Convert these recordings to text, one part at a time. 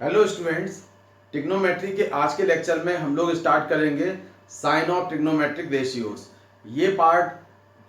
Hello students, trigonometry के आज के लेक्चर में हम लोग स्टार्ट करेंगे साइन ऑफ ट्रिग्नोमेट्रिक रेशियोज। ये पार्ट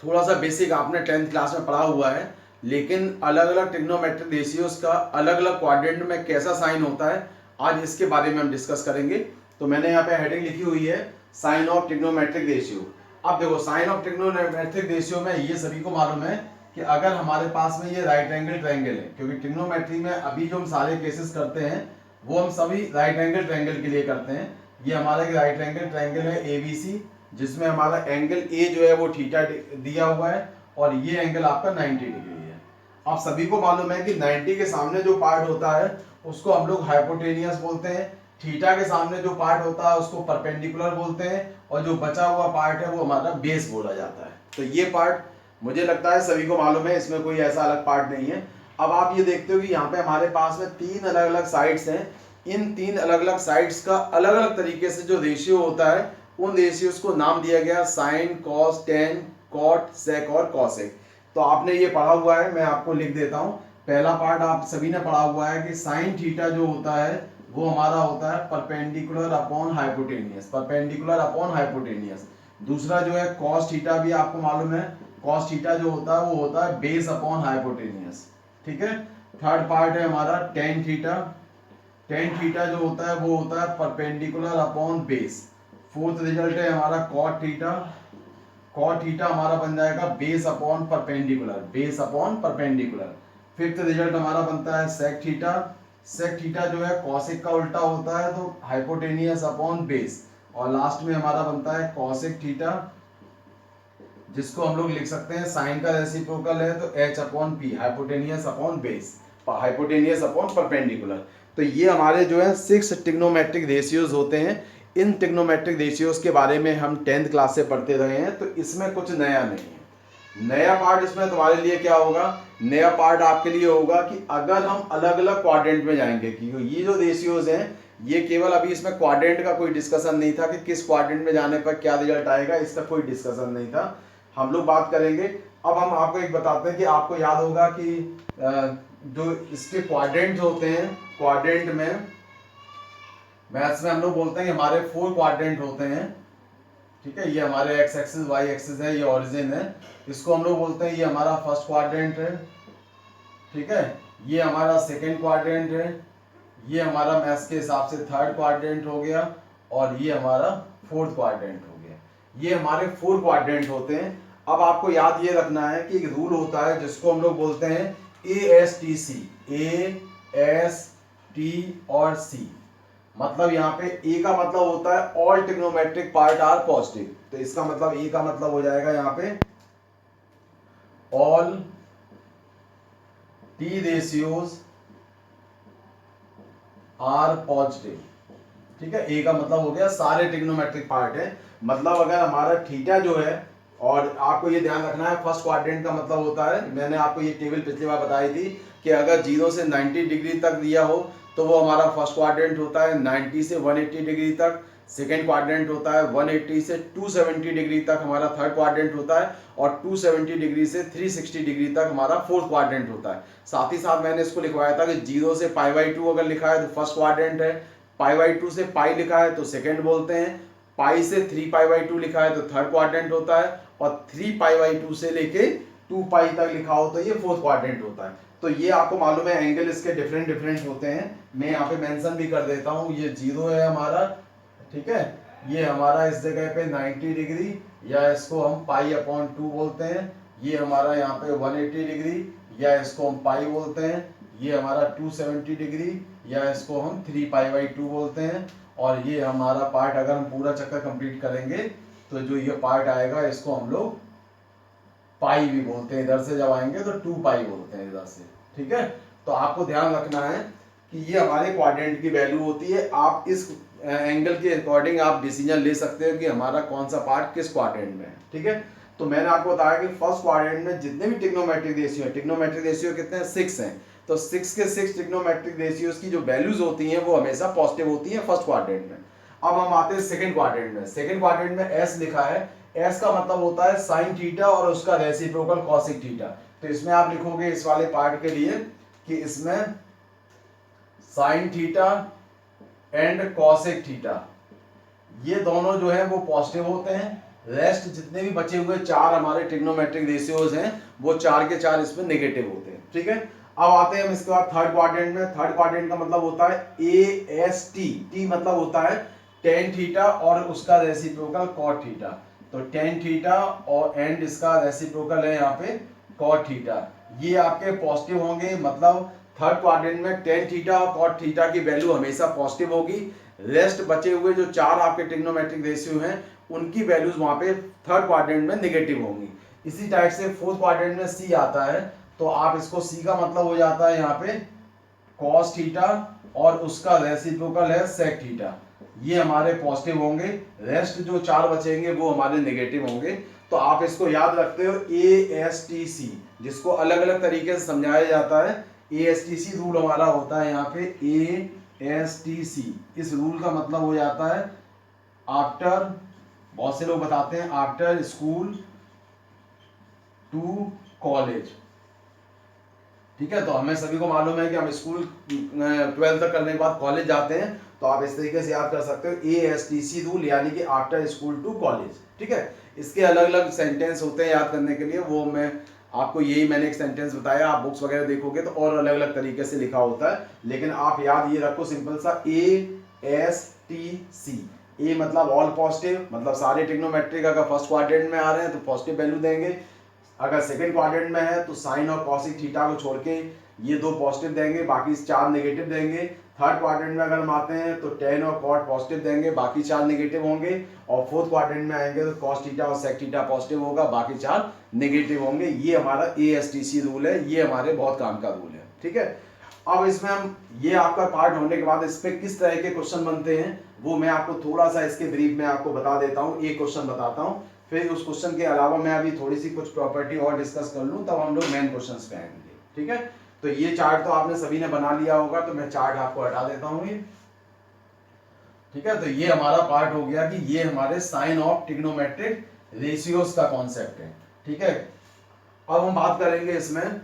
थोड़ा सा बेसिक आपने 10th क्लास में पढ़ा हुआ है, लेकिन अलग अलग ट्रिग्नोमेट्रिक रेशियोज का अलग अलग क्वाड्रेंट में कैसा साइन होता है आज इसके बारे में हम डिस्कस करेंगे। तो मैंने यहाँ पे हेडिंग लिखी हुई है साइन ऑफ ट्रिग्नोमेट्रिक रेशियो। अब देखो, साइन ऑफ ट्रिग्नोमेट्रिक रेशियो में ये सभी को मालूम है कि अगर हमारे पास में ये राइट एंगल ट्रायंगल है, क्योंकि ट्रिग्नोमेट्री में अभी जो हम सारे केसेस करते हैं वो हम सभी राइट एंगल ट्रायंगल के लिए करते हैं। ये हमारा एक राइट एंगल ट्रायंगल है एबीसी, जिसमें हमारा एंगल ए जो है वो थीटा दिया हुआ है और ये एंगल आपका 90 डिग्री है। आप सभी को मालूम है कि 90 के सामने जो पार्ट होता है उसको हम लोग हाइपोटेनियस बोलते हैं, थीटा के सामने जो पार्ट होता है उसको परपेंडिकुलर बोलते हैं और जो बचा हुआ पार्ट है वो हमारा बेस बोला जाता है। तो ये पार्ट मुझे लगता है सभी को मालूम है, इसमें कोई ऐसा अलग पार्ट नहीं है। अब आप ये देखते हो कि यहाँ पे हमारे पास में तीन अलग अलग साइड्स हैं। इन तीन अलग अलग साइड्स का अलग अलग तरीके से जो रेशियो होता है उन रेशियोज को नाम दिया गया साइन, कॉस, टेन, कॉट, सेक और कॉसेक। तो आपने ये पढ़ा हुआ है, मैं आपको लिख देता हूँ। पहला पार्ट आप सभी ने पढ़ा हुआ है कि साइन थीटा जो होता है वो हमारा होता है perpendicular upon hypotenuse, perpendicular upon hypotenuse. दूसरा जो है कॉस थीटा, भी आपको मालूम है कॉस थीटा जो होता है वो होता है बेस अपॉन हाइपोटेनियस। ठीक है। थर्ड पार्ट है हमारा टेन थीटा, टेन थीटा जो होता है वो होता है perpendicular upon base. Fourth result है हमारा कॉट थीटा, कॉट थीटा हमारा बन जाएगा base upon perpendicular, base upon perpendicular. Fifth result हमारा बनता है सेक थीटा, सेक थीटा जो है कॉसेक का उल्टा होता है तो हाइपोटेनियस अपॉन बेस। और लास्ट में हमारा बनता है कॉसेक थीटा, जिसको हम लोग लिख सकते हैं साइन का रेसिप्रोकल है तो h upon P, hypotenuse upon base, hypotenuse upon perpendicular. तो ये हमारे जो है 6 ट्रिग्नोमेट्रिक रेशियोज होते हैं। इन ट्रिग्नोमेट्रिक रेशियोज के बारे में हम 10th क्लास से पढ़ते रहे हैं, तो इसमें कुछ नया नहीं है। नया पार्ट इसमें तुम्हारे लिए क्या होगा, नया पार्ट आपके लिए होगा कि अगर हम अलग अलग क्वाड्रेंट में जाएंगे, क्योंकि ये जो रेशियोज हैं ये केवल अभी इसमें क्वाड्रेंट का कोई डिस्कशन नहीं था कि किस क्वाड्रेंट में जाने पर क्या रिजल्ट आएगा, इसका कोई डिस्कशन नहीं था। हम लोग बात करेंगे। अब हम आपको एक बताते हैं कि आपको याद होगा कि जो इसके क्वाड्रेंट होते हैं, क्वाड्रेंट में मैथ्स में हम लोग बोलते हैं कि हमारे 4 क्वाड्रेंट होते हैं। ठीक है, ये हमारे एक्स एक्सिस वाई एक्सिस है, ये ओरिजिन है, इसको हम लोग बोलते हैं ये हमारा फर्स्ट क्वाड्रेंट है। ठीक है, ये हमारा सेकेंड क्वाड्रेंट है, ये हमारा मैथ्स के हिसाब से थर्ड क्वाड्रेंट हो गया और ये हमारा फोर्थ क्वाड्रेंट हो गया। ये हमारे 4 क्वाड्रेंट होते हैं। अब आपको याद ये रखना है कि एक रूल होता है जिसको हम लोग बोलते हैं ASTC, AST और C। मतलब यहाँ पे ए का मतलब होता है all trigonometric part are positive, तो इसका मतलब ए का मतलब हो जाएगा यहाँ पे all T ratios are positive. ठीक है, ए का मतलब हो गया सारे ट्रिग्नोमेट्रिक पार्ट है। मतलब अगर हमारा थीटा जो है, और आपको ये ध्यान रखना है फर्स्ट क्वाड्रेंट का मतलब होता है, मैंने आपको ये टेबल पिछली बार बताई थी कि अगर 0 से 90 डिग्री तक दिया हो तो वो हमारा फर्स्ट क्वाड्रेंट होता है, 90 से 180 डिग्री तक सेकेंड क्वाड्रेंट होता है, 180 से 270 डिग्री तक हमारा थर्ड क्वाड्रेंट होता है और 270 डिग्री से 360 डिग्री तक हमारा फोर्थ क्वाड्रेंट होता है। साथ ही साथ मैंने इसको लिखवाया था कि 0 से π/2 अगर लिखा है तो फर्स्ट क्वाड्रेंट है, π/2 से पाई लिखा है तो सेकेंड बोलते हैं, पाई से 3π/2 लिखा है तो थर्ड क्वाड्रेंट होता है और 3π/2 से लेके 2π तक लिखा हो तो ये फोर्थ क्वाड्रेंट होता है। तो ये आपको मालूम है एंगल इसके डिफरेंट डिफरेंट होते हैं। मैं यहाँ पे मेंशन भी कर देता हूँ, ये 0 है हमारा। ठीक है, ये हमारा इस जगह पे 90 डिग्री या इसको हम π/2 बोलते हैं, ये हमारा यहाँ पे 180 डिग्री या इसको हम पाई बोलते हैं, ये हमारा 270 डिग्री या इसको हम 3π/2 बोलते हैं। और ये हमारा पार्ट अगर हम पूरा चक्कर कंप्लीट करेंगे तो जो ये पार्ट आएगा इसको हम लोग पाई भी बोलते हैं, इधर से जब आएंगे तो 2π बोलते हैं इधर से। ठीक है, तो आपको ध्यान रखना है कि ये हमारे क्वाड्रेंट की वैल्यू होती है। आप इस एंगल के अकॉर्डिंग आप डिसीजन ले सकते हो कि हमारा कौन सा पार्ट किस क्वाड्रेंट में है। ठीक है, तो मैंने आपको बताया कि फर्स्ट क्वाड्रेंट में जितने भी ट्रिग्नोमेट्रिक रेशियो है, ट्रिग्नोमेट्रिक रेशियो कितने हैं, 6 हैं, तो 6 के 6 ट्रिग्नोमेट्रिक रेशियोज की जो वैल्यूज होती हैं वो हमेशा पॉजिटिव होती हैं फर्स्ट क्वाड्रेंट में। अब हम आते हैं सेकंड क्वाड्रेंट में। सेकंड क्वाड्रेंट में एस लिखा है, एस का मतलब होता है साइन थीटा और उसका रेसिप्रोकल कॉसिक थीटा। तो इसमें आप लिखोगे इस वाले पार्ट के लिए कि इसमें sine theta and cosec theta, ये दोनों जो है वो पॉजिटिव होते हैं। रेस्ट जितने भी बचे हुए चार हमारे ट्रिग्नोमेट्रिक रेशियोज हैं वो चार के चार इसमें नेगेटिव होते हैं। ठीक है, अब आते हैं हम इसके बाद थर्ड क्वाड्रेंट में। थर्ड क्वाड्रेंट का मतलब होता है AST, टी मतलब होता है टेन थीटा और उसका रेसिप्रोकल कॉट थीटा। तो टेन थीटा और एंड इसका रेसिप्रोकल है यहाँ पे कॉट थीटा, ये आपके पॉजिटिव होंगे। मतलब थर्ड क्वाड्रेंट में टेन थीटा और कॉट थीटा की वैल्यू हमेशा पॉजिटिव होगी। रेस्ट बचे हुए जो चार आपके ट्रिग्नोमेट्रिक रेशियो हैं उनकी वैल्यूज वहां पे थर्ड क्वाड्रेंट में नेगेटिव होंगी। इसी टाइप से फोर्थ क्वाड्रेंट में सी आता है, तो आप इसको सी का मतलब हो जाता है यहाँ पे कॉस थीटा और उसका रेसिप्रोकल है सेक थीटा, ये हमारे पॉजिटिव होंगे। रेस्ट जो चार बचेंगे वो हमारे नेगेटिव होंगे। तो आप इसको याद रखते हो ASTC, जिसको अलग अलग तरीके से समझाया जाता है। ASTC रूल हमारा होता है यहाँ पे ASTC, इस रूल का मतलब हो जाता है आफ्टर, बहुत से लोग बताते हैं आफ्टर स्कूल टू कॉलेज। ठीक है, तो हमें सभी को मालूम है कि हम स्कूल 12th तक करने के बाद कॉलेज जाते हैं, तो आप इस तरीके से याद कर सकते हो ASTC रूल, यानी कि आफ्टर स्कूल टू कॉलेज। ठीक है, इसके अलग अलग सेंटेंस होते हैं याद करने के लिए, वो मैं आपको यही मैंने एक सेंटेंस बताया, आप बुक्स वगैरह देखोगे तो और अलग अलग तरीके से लिखा होता है, लेकिन आप याद ये रखो सिंपल सा ASTC। ए मतलब ऑल पॉजिटिव, मतलब सारे ट्रिग्नोमेट्रिक अगर फर्स्ट क्वाड्रेंट में आ रहे हैं तो पॉजिटिव वैल्यू देंगे, अगर सेकंड क्वाड्रेंट में है तो साइन और कॉसिक थीटा को छोड़ के ये दो पॉजिटिव देंगे, बाकी चार नेगेटिव देंगे। थर्ड क्वाड्रेंट में अगर हम आते हैं तो टेन और कॉट पॉजिटिव देंगे, बाकी चार नेगेटिव होंगे। और फोर्थ क्वाड्रेंट में आएंगे तो कॉस थीटा और सेक थीटा पॉजिटिव होगा, बाकी चार नेगेटिव होंगे। ये हमारा ASTC रूल है, ये हमारे बहुत काम का रूल है। ठीक है, अब इसमें हम ये आपका पार्ट होने के बाद इस पे किस तरह के क्वेश्चन बनते हैं वो मैं आपको थोड़ा सा इसके ब्रीफ में आपको बता देता हूँ। एक क्वेश्चन बताता हूँ, फिर उस क्वेश्चन के अलावा मैं अभी थोड़ी सी कुछ प्रॉपर्टी और डिस्कस कर लूँ, तब हम लोग मेन क्वेश्चंस पे आएंगे। ठीक है, तो ये चार्ट तो आपने सभी ने बना लिया होगा, तो मैं चार्ट आपको हटा देता हूँ ये। ठीक है, तो ये हमारा पार्ट हो गया कि ये हमारे साइन ऑफ ट्रिग्नोमेट्रिक रेशियोज का कॉन्सेप्ट है। ठीक है, अब हम बात करेंगे इसमें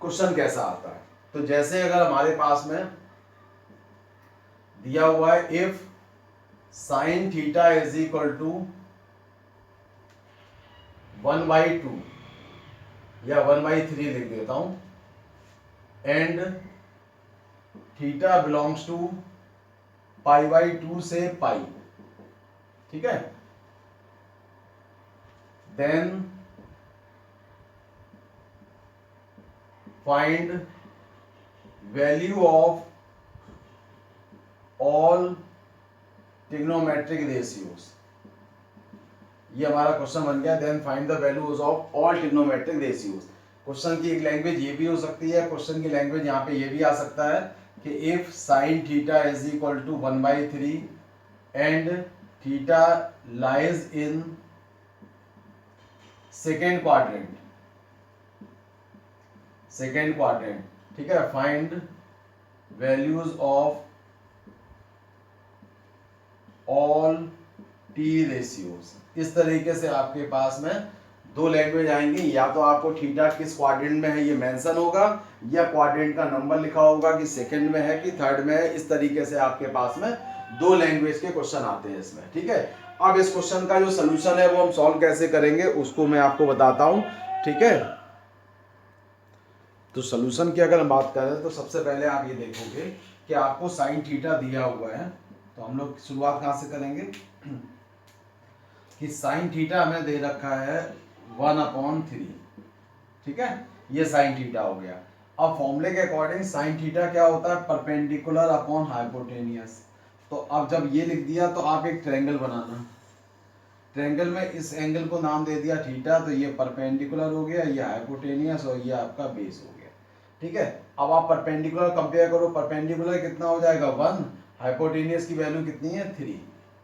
क्वेश्चन कैसा आता है। तो जैसे अगर हमारे पास में दिया हुआ है if sine theta is equal to 1/2 या 1/3 लिख देता हूं, एंड थीटा बिलोंग्स टू π/2 से पाई। ठीक है, then find value of all trigonometric ratios. ये हमारा क्वेश्चन बन गया। Then find the values of all trigonometric ratios. Question की एक लैंग्वेज ये भी हो सकती है, क्वेश्चन की लैंग्वेज यहाँ पे ये भी आ सकता है कि if sine theta is equal to 1/3 and theta lies in second quadrant, ठीक है, find values of all T ratios. इस तरीके से आपके पास में दो लैंग्वेज आएंगी, या तो आपको थीटा किस क्वाड्रेंट में है ये मेंशन होगा, या क्वाड्रेंट का नंबर लिखा होगा कि सेकंड में है कि थर्ड में है। इस तरीके से आपके पास में दो लैंग्वेज के क्वेश्चन आते हैं इसमें। ठीक है, अब इस क्वेश्चन का जो सोल्यूशन है वो हम सॉल्व कैसे करेंगे उसको मैं आपको बताता हूं। ठीक है, तो सोल्यूशन की अगर हम बात करें तो सबसे पहले आप ये देखोगे कि आपको साइन थीटा दिया हुआ है, तो हम लोग शुरुआत कहां से करेंगे कि साइन थीटा हमें दे रखा है 1/3। ठीक है, ये साइन थीटा हो गया। अब फॉर्मूले के अकॉर्डिंग साइन थीटा क्या होता है, परपेंडिकुलर अपॉन हाइपोटेनियस। तो अब जब ये लिख दिया तो आप एक ट्रायंगल बनाना, ट्रायंगल में इस एंगल को नाम दे दिया थीटा, तो ये परपेंडिकुलर हो गया, ये हाइपोटेनियस और ये आपका बेस हो गया। ठीक है, अब आप परपेंडिकुलर कंपेयर करो, परपेंडिकुलर कितना हो जाएगा 1, हाइपोटेनियस की वैल्यू कितनी है 3।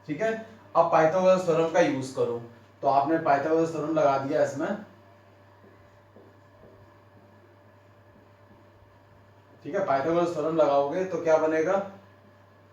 ठीक है, अब पाइथागोरस थ्योरम का यूज करो, तो आपने पाइथागोरस थ्योरम लगा दिया इसमें। ठीक है, पाइथागोरस थ्योरम लगाओगे तो क्या बनेगा,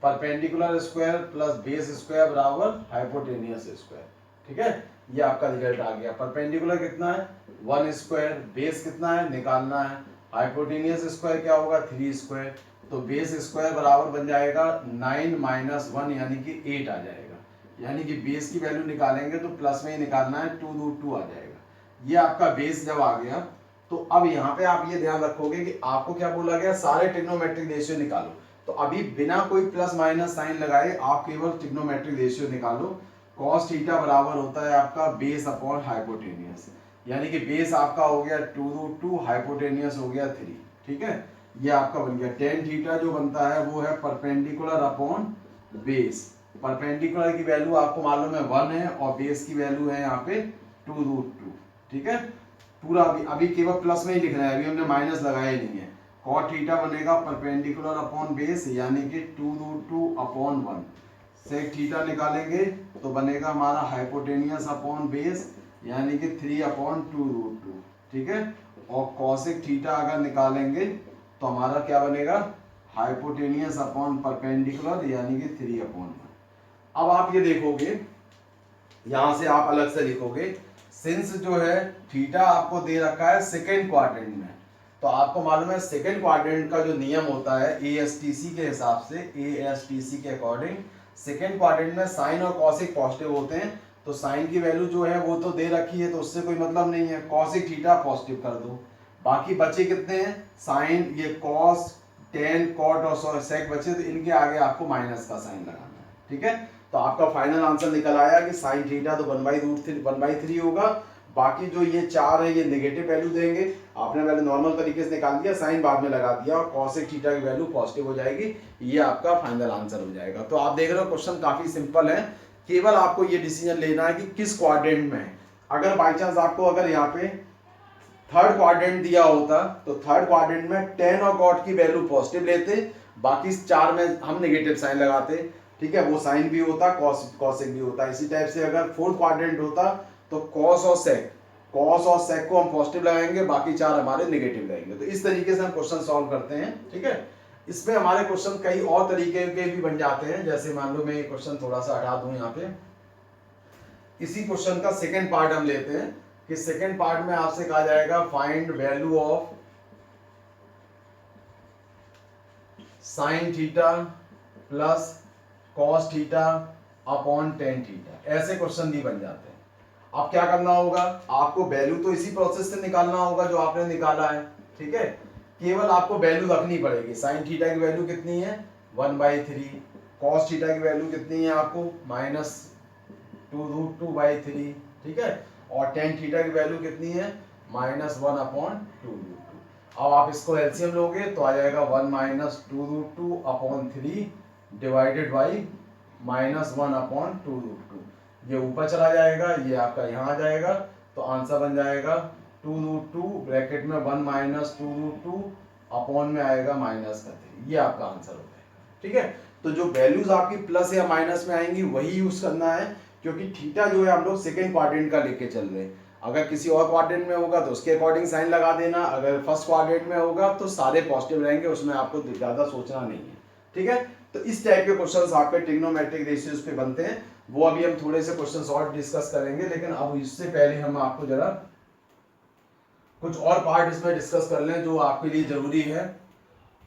perpendicular square plus base square बराबर हाइपोटेनियस स्क्वायर। ठीक है, ये आपका रिजल्ट आ गया। परपेंडिकुलर कितना है 1 स्क्वायर, बेस कितना है निकालना है, हाइपोटेनियस स्क्वायर क्या होगा 3 स्क्वायर। तो बेस स्क्वायर बराबर बन जाएगा 9 माइनस 1 यानी कि 8 आ जाएगा। यानी कि बेस की वैल्यू निकालेंगे तो प्लस में ही निकालना है, 2 रूट 2 आ जाएगा। ये आपका बेस जब आ गया तो अब यहाँ पे आप ये ध्यान रखोगे कि आपको क्या बोला गया, सारे ट्रिग्नोमेट्रिक रेशियो निकालो। तो अभी बिना कोई प्लस माइनस साइन लगाए आप केवल ट्रिग्नोमेट्रिक रेशियो निकालो। कॉस थीटा बराबर होता है आपका बेस अपॉन हाइपोटेनियस, यानी कि बेस आपका हो गया 2 रूट 2, हाइपोटेनियस हो गया 3। ठीक है, ये आपका बन गया। टेन थीटा जो बनता है वो है परपेंडिकुलर अपॉन बेस। परपेंडिकुलर की वैल्यू आपको मालूम है 1 है और बेस की वैल्यू है यहाँ पे 2 रूट 2। ठीक है, पूरा अभी केवल प्लस में ही लिखना है, अभी हमने माइनस लगाया ही नहीं है। कॉट थीटा बनेगा परपेंडिकुलर अपॉन बेस यानी कि 2 रूट 2 अपॉन 1। सेक थीटा निकालेंगे तो बनेगा हमारा हाइपोटेनियस अपॉन बेस यानी कि 3 अपॉन 2 रूट 2। ठीक है, और कॉसेक थीटा अगर निकालेंगे तो हमारा क्या बनेगा, हाइपोटेनियस अपॉन परपेंडिकुलर यानी कि 3 अपॉन 1। अब आप ये देखोगे, यहां से आप अलग से लिखोगे, सिंस जो है थीटा आपको दे रखा है सेकेंड क्वाड्रेंट में, तो आपको मालूम है सेकेंड क्वाड्रेंट का जो नियम होता है एएसटीसी के हिसाब से, एएसटीसी के अकॉर्डिंग सेकेंड क्वाड्रेंट में साइन और कॉसिक पॉजिटिव होते हैं। तो साइन की वैल्यू जो है वो तो दे रखी है तो उससे कोई मतलब नहीं है, कॉसिक थीटा पॉजिटिव कर दो। बाकी बचे कितने हैं, साइन, ये कॉस, टेन, कॉट और सेक बचे, तो इनके आगे आपको माइनस का साइन लगाना है। ठीक है, तो आपका फाइनल आंसर निकल आया कि साइन थीटा तो 1/3 होगा। बाकी जो ये 4 है ये नेगेटिव वैल्यू देंगे। आपने पहले नॉर्मल तरीके से निकाल दिया, साइन बाद में लगा दिया और कॉसेक थीटा की वैल्यू पॉजिटिव हो जाएगी। ये आपका फाइनल आंसर हो जाएगा। तो आप देख रहे हो क्वेश्चन काफी सिंपल है, केवल आपको ये डिसीजन लेना है कि किस क्वाड्रेंट में है। अगर बाई चांस आपको अगर यहाँ पे थर्ड क्वाड्रेंट दिया होता तो थर्ड क्वाड्रेंट में टेन और कॉट की वैल्यू पॉजिटिव लेते, बाकी 4 में हम नेगेटिव साइन लगाते। ठीक है, वो साइन भी होता, कॉसेक भी होता। इसी टाइप से अगर फोर्थ क्वाड्रेंट होता तो कॉस और सेक को हम पॉजिटिव लगाएंगे, बाकी 4 हमारे नेगेटिव लगेंगे। तो इस तरीके से हम क्वेश्चन सॉल्व करते हैं। ठीक है, इसमें हमारे क्वेश्चन कई और तरीके के भी बन जाते हैं। जैसे मान लो मैं ये क्वेश्चन थोड़ा सा हटा दूं यहाँ पे, इसी क्वेश्चन का सेकेंड पार्ट हम लेते हैं कि सेकेंड पार्ट में आपसे कहा जाएगा find value of sine theta plus cos theta upon tan theta. ऐसे क्वेश्चन भी बन जाते हैं। अब क्या करना होगा, आपको वैल्यू तो इसी प्रोसेस से निकालना होगा जो आपने निकाला है। ठीक है, केवल आपको वैल्यू रखनी पड़ेगी। साइन थीटा की वैल्यू कितनी है 1/3, कॉस थीटा की वैल्यू कितनी है आपको -2 रूट 2/3। ठीक है, और टेन थीटा की वैल्यू कितनी है -1 अपॉन 2 रूट 2। अब आप इसको एलसीएम लोगे तो आ जाएगा 1 - 2 root 2 upon 3 divided by -1 upon 2 root 2। ये ऊपर चला जाएगा, ये आपका यहाँ आ जाएगा, तो आंसर बन जाएगा 2 रूट 2 ब्रैकेट में 1 - 2 रूट 2 अपॉन में आएगा -3। ये आपका आंसर हो जाएगा। ठीक है, तो जो वैल्यूज आपकी प्लस या माइनस में आएंगी वही यूज करना है, क्योंकि थीटा जो है हम लोग सेकेंड क्वाड्रेंट का लेके चल रहे हैं। अगर किसी और क्वाड्रेंट में होगा तो उसके अकॉर्डिंग साइन लगा देना, अगर फर्स्ट क्वाड्रेंट में होगा तो सारे पॉजिटिव रहेंगे, उसमें आपको ज्यादा सोचना नहीं है। ठीक है, तो इस टाइप के क्वेश्चंस आपके ट्रिग्नोमेट्रिक रेशियोज पे बनते हैं। वो अभी हम थोड़े से क्वेश्चंस और डिस्कस करेंगे, लेकिन अब इससे पहले हम आपको जरा कुछ और पार्ट इसमें डिस्कस कर लें जो आपके लिए जरूरी है।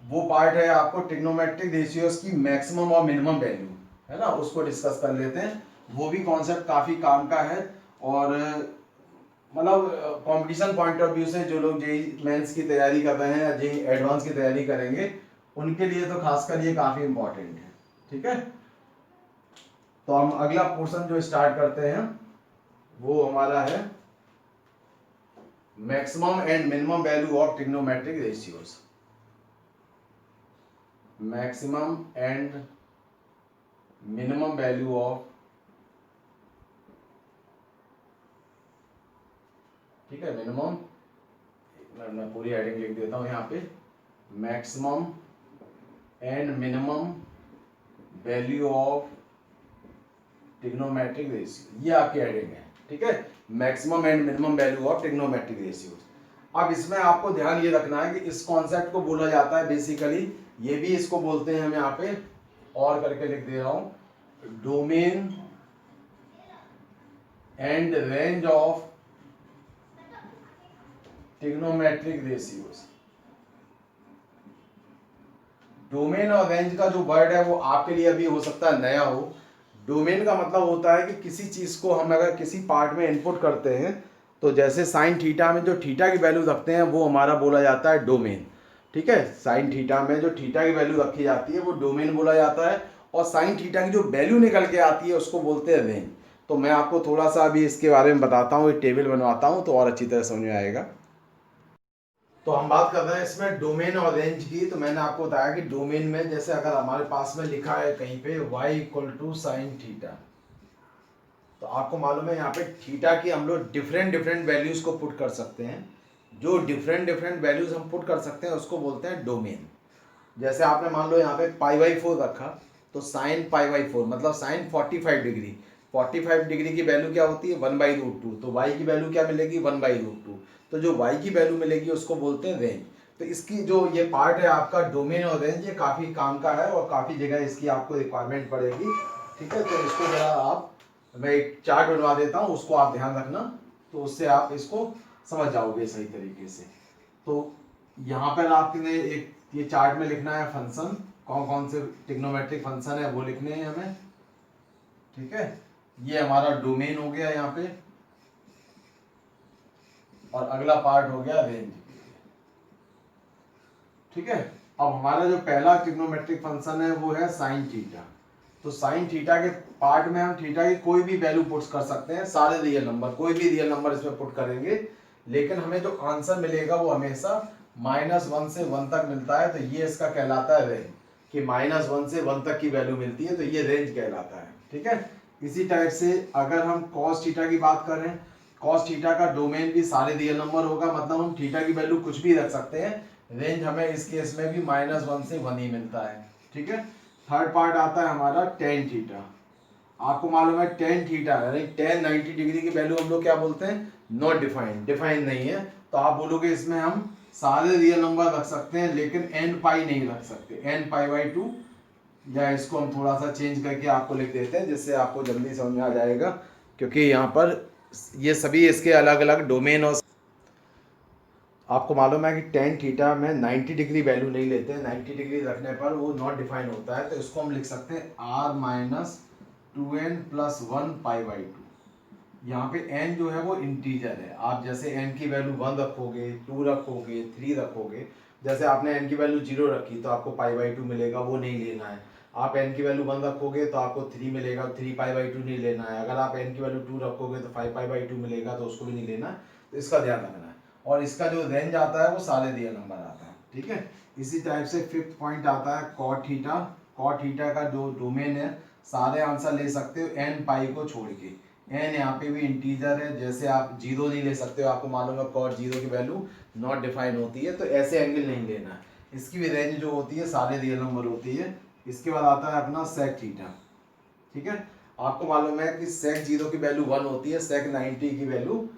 वो पार्ट है आपको ट्रिग्नोमेट्रिक रेशियोज की मैक्सिमम और मिनिमम वैल्यू, है ना, उसको डिस्कस कर लेते हैं। वो भी कॉन्सेप्ट काफी काम का है, और मतलब कंपटीशन पॉइंट ऑफ व्यू से जो लोग जेईई मेंस की तैयारी कर रहे हैं या जेईई एडवांस की तैयारी करेंगे उनके लिए तो खासकर ये काफी इंपॉर्टेंट है। ठीक है, तो हम अगला पोर्शन जो स्टार्ट करते हैं वो हमारा है maximum and minimum value of trigonometric ratios. Maximum and minimum value of, ठीक है, मिनिमम, मैं पूरी हेडिंग लिख देता हूं यहाँ पे, maximum and minimum value of trigonometric ratio, ये आपकी हेडिंग है। ठीक है, maximum and minimum value of trigonometric ratios. अब इसमें आपको ध्यान ये रखना है कि इस कॉन्सेप्ट को बोला जाता है बेसिकली, ये भी इसको बोलते हैं, हम यहाँ पे और करके लिख दे रहा हूं, domain and range of trigonometric ratios. Domain और रेंज का जो वर्ड है वो आपके लिए अभी हो सकता है नया हो। डोमेन का मतलब होता है कि किसी चीज़ को हम अगर किसी पार्ट में इनपुट करते हैं, तो जैसे साइन थीटा में जो थीटा की वैल्यू रखते हैं वो हमारा बोला जाता है डोमेन। ठीक है, साइन थीटा में जो थीटा की वैल्यू रखी जाती है वो डोमेन बोला जाता है, और साइन थीटा की जो वैल्यू निकल के आती है उसको बोलते हैं रेंज। तो मैं आपको थोड़ा सा अभी इसके बारे में बताता हूँ, एक टेबल बनवाता हूँ तो और अच्छी तरह समझ में आएगा। तो हम बात कर रहे हैं इसमें डोमेन और रेंज की। तो मैंने आपको बताया कि डोमेन में जैसे अगर हमारे पास में लिखा है कहीं पे y equal to sine theta, तो आपको मालूम है यहाँ पे थीटा की हम लोग डिफरेंट डिफरेंट वैल्यूज को पुट कर सकते हैं। जो डिफरेंट डिफरेंट वैल्यूज हम पुट कर सकते हैं उसको बोलते हैं डोमेन। जैसे आपने मान लो यहाँ पे π/4 रखा, तो साइन π/4 मतलब साइन 45 डिग्री। 45 डिग्री की वैल्यू क्या होती है 1/√2, तो y की वैल्यू क्या मिलेगी 1/√2। तो जो y की वैल्यू मिलेगी उसको बोलते हैं रेंज। तो इसकी जो ये पार्ट है आपका डोमेन और रेंज, ये काफ़ी काम का है और काफ़ी जगह इसकी आपको रिक्वायरमेंट पड़ेगी। ठीक है, तो इसको जरा आप, मैं एक चार्ट बनवा देता हूँ, उसको आप ध्यान रखना, तो उससे आप इसको समझ जाओगे सही तरीके से। तो यहाँ पर आपने एक ये चार्ट में लिखना है फंक्शन, कौन कौन से ट्रिग्नोमेट्रिक फंक्शन है वो लिखने हैं हमें। ठीक है, ये हमारा डोमेन हो गया यहाँ पे, और अगला पार्ट हो गया रेंज। ठीक है, अब हमारा जो पहला ट्रिग्नोमेट्रिक फंक्शन है वो है साइन थीटा। तो साइन थीटा के पार्ट में हम थीटा की कोई भी वैल्यू पुट कर सकते हैं, सारे रियल नंबर, कोई भी रियल नंबर इसमें पुट करेंगे, लेकिन हमें जो आंसर मिलेगा वो हमेशा -1 से 1 तक मिलता है। तो ये इसका कहलाता है रेंज, कि -1 से 1 तक की वैल्यू मिलती है, तो ये रेंज कहलाता है। ठीक है, इसी टाइप से अगर हम कॉस थीटा की बात करें, कॉस थीटा का डोमेन भी सारे रियल नंबर होगा, मतलब हम थीटा की वैल्यू कुछ भी रख सकते हैं, रेंज हमें इस केस में भी -1 से 1 ही मिलता है। ठीक है, थर्ड पार्ट आता है हमारा टेन थीटा। आपको मालूम है टेन थीटा यानी टेन 90 डिग्री की वैल्यू हम लोग क्या बोलते हैं, नॉट डिफाइंड, डिफाइन नहीं है। तो आप बोलोगे इसमें हम सारे रियल नंबर रख सकते हैं लेकिन n पाई नहीं रख सकते, n π/2, या इसको हम थोड़ा सा चेंज करके आपको लिख देते हैं जिससे आपको जल्दी समझ में आ जाएगा, क्योंकि यहाँ पर ये सभी इसके अलग अलग डोमेन, और आपको मालूम है कि टेन थीटा में 90 डिग्री वैल्यू नहीं लेते हैं, 90 डिग्री रखने पर वो नॉट डिफाइन होता है। तो इसको हम लिख सकते हैं r-2n+1π/2। यहाँ पे n जो है वो इंटीजर है। आप जैसे n की वैल्यू 1 रखोगे, 2 रखोगे, 3 रखोगे, जैसे आपने n की वैल्यू 0 रखी तो आपको π/2 मिलेगा, वो नहीं लेना है। आप n की वैल्यू 1 रखोगे तो आपको 3 मिलेगा, 3π/2 नहीं लेना है। अगर आप n की वैल्यू 2 रखोगे तो 5π/2 मिलेगा, तो उसको भी नहीं लेना है। तो इसका ध्यान रखना है। और इसका जो रेंज आता है वो सारे रियल नंबर आता है। ठीक है, इसी टाइप से फिफ्थ पॉइंट आता है कॉट थीटा। कॉट थीटा का जो डोमेन है, सारे आंसर ले सकते हो n पाई को छोड़ के। n यहाँ पे भी इंटीजर है, जैसे आप 0 नहीं ले सकते हो, आपको मालूम है कॉट 0 की वैल्यू नॉट डिफाइन होती है, तो ऐसे एंगल नहीं लेना है। इसकी भी रेंज जो होती है सारे रियल नंबर होती है। इसके बाद आता है अपना सेक थीटा। ठीक है, आपको मालूम है कि सेक 0 की वैल्यू 1 होती है, सेक 90 की वैल्यू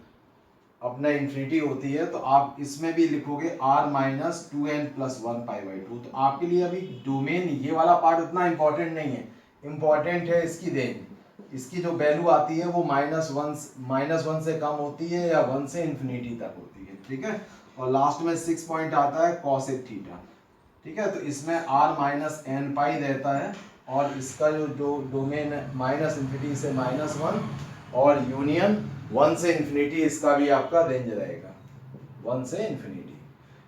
अपना इन्फिनिटी होती है। तो आप इसमें भी लिखोगे r-2n+1π/2। तो आपके लिए अभी डोमेन ये वाला पार्ट उतना इंपॉर्टेंट नहीं है, इंपॉर्टेंट है इसकी रेंज। इसकी जो वैल्यू आती है वो -1 से कम होती है या 1 से इन्फिनिटी तक होती है। ठीक है, और लास्ट में 6 पॉइंट आता है कॉसेक थीटा। ठीक है, तो इसमें r-n पाई रहता है, और इसका जो डोमेन है -∞ से -1 और यूनियन 1 से इन्फिनिटी, इसका भी आपका रेंज रहेगा 1 से इन्फिनिटी।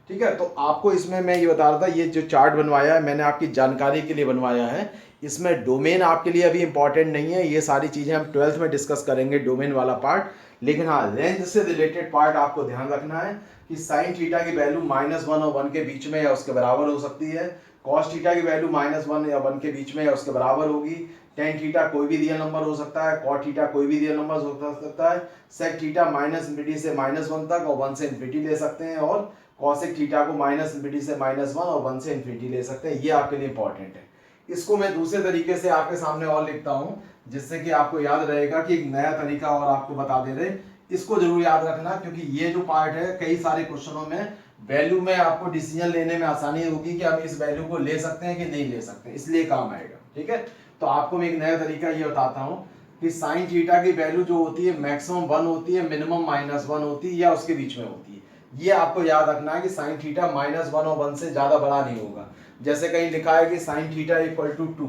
ठीक है, तो आपको इसमें मैं ये बता रहा था, ये जो चार्ट बनवाया है मैंने आपकी जानकारी के लिए बनवाया है। इसमें डोमेन आपके लिए अभी इंपॉर्टेंट नहीं है, ये सारी चीज़ें हम 12th में डिस्कस करेंगे, डोमेन वाला पार्ट। लेकिन हाँ, रेंज से रिलेटेड पार्ट आपको ध्यान रखना है कि साइन थीटा की वैल्यू -1 और 1 के बीच में या उसके बराबर हो सकती है। कॉस थीटा की वैल्यू -1 या 1 के बीच में या उसके बराबर होगी। टेन थीटा कोई भी रियल नंबर हो सकता है, कॉट थीटा कोई भी रियल नंबर हो सकता है। सेक थीटा -∞ से -1 तक और 1 से इन्फिनिटी ले सकते हैं, और कॉसेक थीटा को -∞ से -1 और 1 से इन्फिनिटी ले सकते हैं। ये आपके लिए इंपॉर्टेंट है। इसको मैं दूसरे तरीके से आपके सामने और लिखता हूँ, जिससे कि आपको याद रहेगा कि एक नया तरीका और आपको बता दे रहे। इसको जरूर याद रखना, क्योंकि ये जो पार्ट है कई सारे क्वेश्चनों में वैल्यू में आपको डिसीजन लेने में आसानी होगी कि हम इस वैल्यू को ले सकते हैं कि नहीं ले सकते, इसलिए काम आएगा। ठीक है, तो आपको मैं एक नया तरीका ये बताता हूँ कि साइन थीटा की वैल्यू जो होती है मैक्सिमम 1 होती है, मिनिमम -1 होती है, या उसके बीच में होती है। ये आपको याद रखना है कि साइन थीटा -1 और 1 से ज़्यादा बड़ा नहीं होगा। जैसे कहीं लिखा है कि साइन थीटा इक्वल टू 2,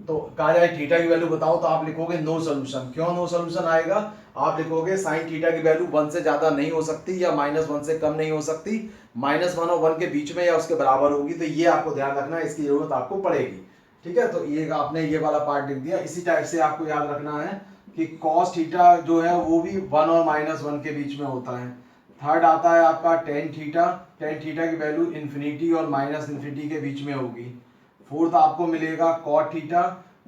तो कहा जाए थीटा की वैल्यू बताओ, तो आप लिखोगे नो सोल्यूशन। क्यों नो सोल्यूशन आएगा? आप लिखोगे साइन थीटा की वैल्यू 1 से ज्यादा नहीं हो सकती या -1 से कम नहीं हो सकती, -1 और 1 के बीच में या उसके बराबर होगी। तो ये आपको ध्यान रखना है, इसकी जरूरत आपको पड़ेगी। ठीक है, तो ये आपने ये वाला पार्ट लिख दिया। इसी टाइप से आपको याद रखना है कि कॉस थीटा जो है वो भी 1 और -1 के बीच में होता है। थर्ड आता है आपका टेन थीटा। टेन थीटा की वैल्यू इन्फिनिटी और -इन्फिनिटी के बीच में होगी। फोर्थ आपको मिलेगा कॉट थीटा।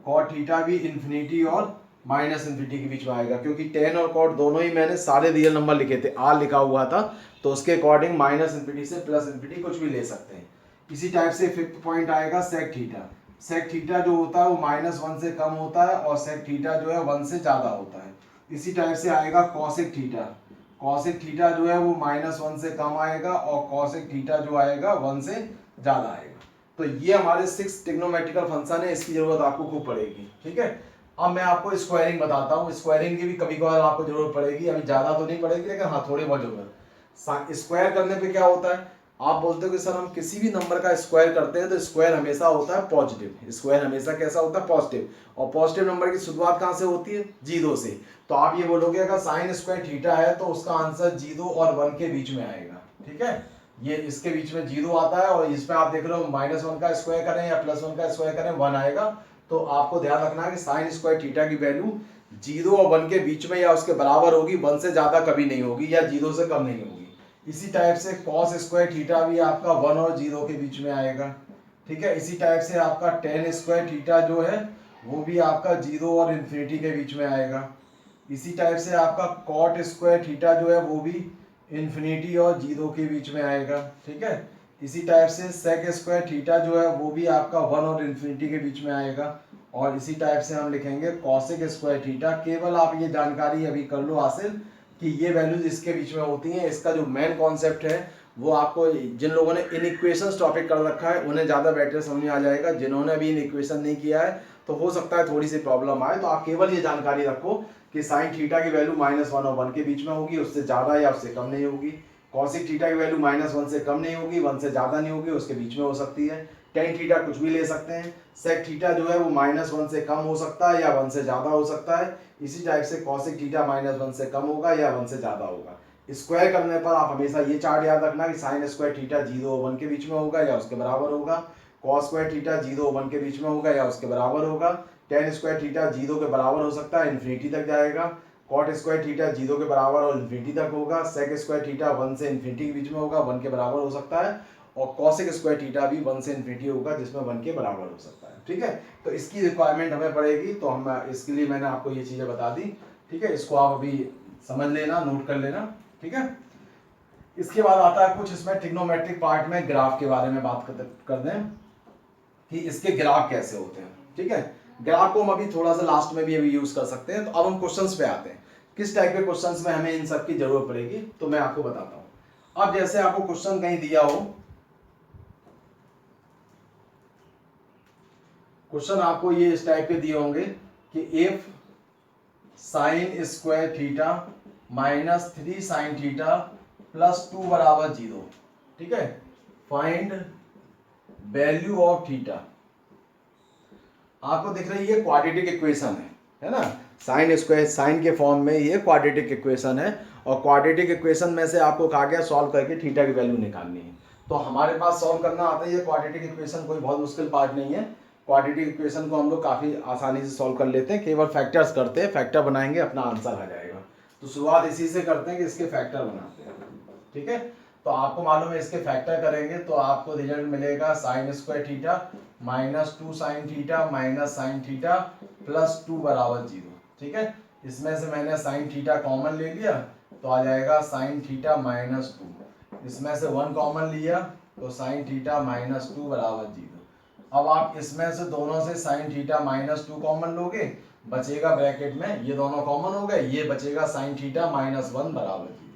कॉट थीटा भी इन्फिनिटी और -इन्फिनिटी के बीच में आएगा, क्योंकि टेन और कॉट दोनों ही मैंने सारे रियल नंबर लिखे थे, आर लिखा हुआ था, तो उसके अकॉर्डिंग -इन्फिनिटी से +इन्फिनिटी कुछ भी ले सकते हैं। इसी टाइप से फिफ्थ पॉइंट आएगा सेक थीटा। सेक थीटा जो होता है वो -1 से कम होता है और सेक थीटा जो है 1 से ज्यादा होता है। इसी टाइप से आएगा कॉसेक थीटा। कॉसेक थीटा जो है वो -1 से कम आएगा और कॉसेक थीटा जो आएगा 1 से ज्यादा आएगा। तो ये हमारे 6 ट्रिग्नोमेट्रिकल फंक्शन है, इसकी जरूरत आपको खूब पड़ेगी। ठीक है, अब मैं आपको स्क्वायरिंग बताता हूँ। स्क्वायरिंग की भी कभी कभार आपको जरूरत पड़ेगी, अभी ज्यादा तो नहीं पड़ेगी, लेकिन हाँ थोड़ी बहुत जरूरत। स्क्वायर करने पे क्या होता है, आप बोलते हो कि सर हम किसी भी नंबर का स्क्वायर करते हैं तो स्क्वायर हमेशा होता है पॉजिटिव। स्क्वायर हमेशा कैसा होता है? पॉजिटिव। और पॉजिटिव नंबर की शुरुआत कहाँ से होती है? 0 से। तो आप ये बोलोगे अगर साइन स्क्वायर थीटा है तो उसका आंसर 0 और 1 के बीच में आएगा। ठीक है, ये इसके बीच में 0 आता है और इसमें आप देख रहे हो -1 का स्क्वायर करें या +1 का स्क्वायर करें 1 आएगा। तो आपको ध्यान रखना है कि साइन स्क्वायर थीटा की वैल्यू 0 और 1 के बीच में या उसके बराबर होगी, 1 से ज्यादा कभी नहीं होगी या 0 से कम नहीं होगी। इसी टाइप से कॉस स्क्वायर थीटा भी आपका 1 और 0 के बीच में आएगा। ठीक है, इसी टाइप से आपका टेन स्क्वायर थीटा जो है वो भी आपका 0 और इन्फिनिटी के बीच में आएगा। इसी टाइप से आपका कॉट स्क्वायर थीटा जो है वो भी इन्फिनिटी और 0 के बीच में आएगा। ठीक है, इसी टाइप से सेक स्क्वायर थीटा जो है वो भी आपका 1 और इन्फिनिटी के बीच में आएगा। और इसी टाइप से हम लिखेंगे कॉसेक स्क्वायर थीटा। केवल आप ये जानकारी अभी कर लो हासिल कि ये वैल्यूज इसके बीच में होती हैं। इसका जो मेन कॉन्सेप्ट है वो आपको, जिन लोगों ने इन इक्वेशंस टॉपिक कर रखा है उन्हें ज़्यादा बेटर समझ में आ जाएगा। जिन्होंने अभी इन इक्वेशन नहीं किया है तो हो सकता है थोड़ी सी प्रॉब्लम आए। तो आप केवल ये जानकारी रखो कि साइन थीटा की वैल्यू -1 और 1 के बीच में होगी, उससे ज़्यादा या उससे कम नहीं होगी। कॉसिक थीटा की वैल्यू -1 से कम नहीं होगी, 1 से ज़्यादा नहीं होगी, उसके बीच में हो सकती है। टेन थीटा कुछ भी ले सकते हैं। सेक थीटा जो है वो -1 से कम हो सकता है या 1 से ज़्यादा हो सकता है। इसी टाइप से कॉसिक थीटा -1 से कम होगा या 1 से ज़्यादा होगा। स्क्वायर करने पर आप हमेशा ये चार्ट याद रखना कि साइन स्क्वायर थीटा 0 और 1 के बीच में होगा या उसके बराबर होगा। कॉस स्क्वायर थीटा 0 और 1 के बीच में होगा या उसके बराबर होगा। टेन स्क्वायर थीटा 0 के बराबर हो सकता है, इन्फिनिटी तक जाएगा। कॉट स्क्वायर थीटा 0 के बराबर और इन्फिनिटी तक होगा। सेक स्क्वायर थीटा 1 से इन्फिनिटी के बीच में होगा, 1 के बराबर हो सकता है। और कॉसिक स्क्वायर थीटा भी 1 से इन्फिनिटी होगा, जिसमें 1 के बराबर हो सकता है। ठीक है, तो इसकी रिक्वायरमेंट हमें पड़ेगी, तो हम इसके लिए मैंने आपको ये चीज़ें बता दी। ठीक है, इसको आप अभी समझ लेना, नोट कर लेना। ठीक है, इसके बाद आता है कुछ इसमें ट्रिग्नोमेट्रिक पार्ट में ग्राफ के बारे में बात कर दें कि इसके ग्राफ कैसे होते हैं। ठीक है, ग्राफ को हम अभी थोड़ा सा लास्ट में भी अभी यूज कर सकते हैं। तो अब हम क्वेश्चंस पे आते हैं, किस टाइप के क्वेश्चंस में हमें इन सब की जरूरत पड़ेगी, तो मैं आपको बताता हूं। अब जैसे आपको क्वेश्चन कहीं दिया हो, क्वेश्चन आपको ये इस टाइप के दिए होंगे कि if sign square theta -3 sine theta +2 बराबर 0। ठीक है, फाइंड वैल्यू ऑफ थीटा। आपको दिख रही है क्वाड्रेटिक इक्वेशन है ना। साइन स्क्वायर साइन के फॉर्म में ये क्वाड्रेटिक इक्वेशन है और क्वाड्रेटिक इक्वेशन में से आपको कहा गया सॉल्व करके थीटा की वैल्यू निकालनी है। तो हमारे पास सॉल्व करना आता है। ये क्वाड्रेटिक इक्वेशन कोई बहुत मुश्किल पार्ट नहीं है। क्वाड्रेटिक इक्वेशन को हम लोग काफ़ी आसानी से सॉल्व कर लेते हैं, केवल फैक्टर्स करते हैं, फैक्टर बनाएंगे अपना आंसर आ जाएगा। तो शुरुआत इसी से करते हैं कि इसके फैक्टर बनाते हैं। ठीक है, तो आपको मालूम है इसके फैक्टर करेंगे तो आपको रिजल्ट मिलेगा sign square theta -2 sine theta minus sine theta +2 बराबर 0। ठीक है, इसमें से मैंने साइन थीटा कॉमन ले लिया तो आ जाएगा साइन थीटा -2। इसमें से 1 कॉमन लिया तो साइन थीटा -2 बराबर 0। अब आप इसमें से दोनों से साइन थीटा -2 कॉमन लोगे, बचेगा ब्रैकेट में ये दोनों कॉमन हो गए, ये बचेगा साइन थीटा -1 बराबर 0।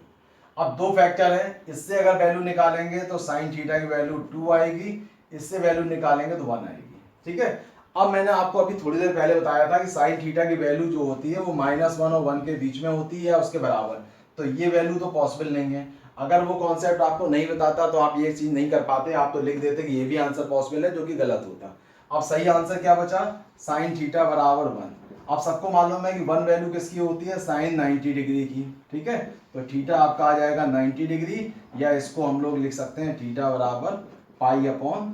अब दो फैक्टर है, इससे अगर वैल्यू निकालेंगे तो साइन थीटा की वैल्यू 2 आएगी, इससे वैल्यू निकालेंगे तो 1 आएगी। ठीक है, अब मैंने आपको अभी थोड़ी देर पहले बताया था कि साइन थीटा की वैल्यू जो होती है वो -1 और 1 के बीच में होती है या उसके बराबर। तो ये वैल्यू तो पॉसिबल नहीं है। अगर वो कॉन्सेप्ट आपको नहीं बताता तो आप ये चीज नहीं कर पाते, आप तो लिख देते कि ये भी आंसर पॉसिबल है, जो कि गलत होता। अब सही आंसर क्या बचा, साइन थीटा बराबर 1। अब सबको मालूम है कि 1 वैल्यू किसकी होती है, साइन 90 डिग्री की। ठीक है, तो थीटा आपका आ जाएगा 90 डिग्री, या इसको हम लोग लिख सकते हैं थीटा बराबर π/2।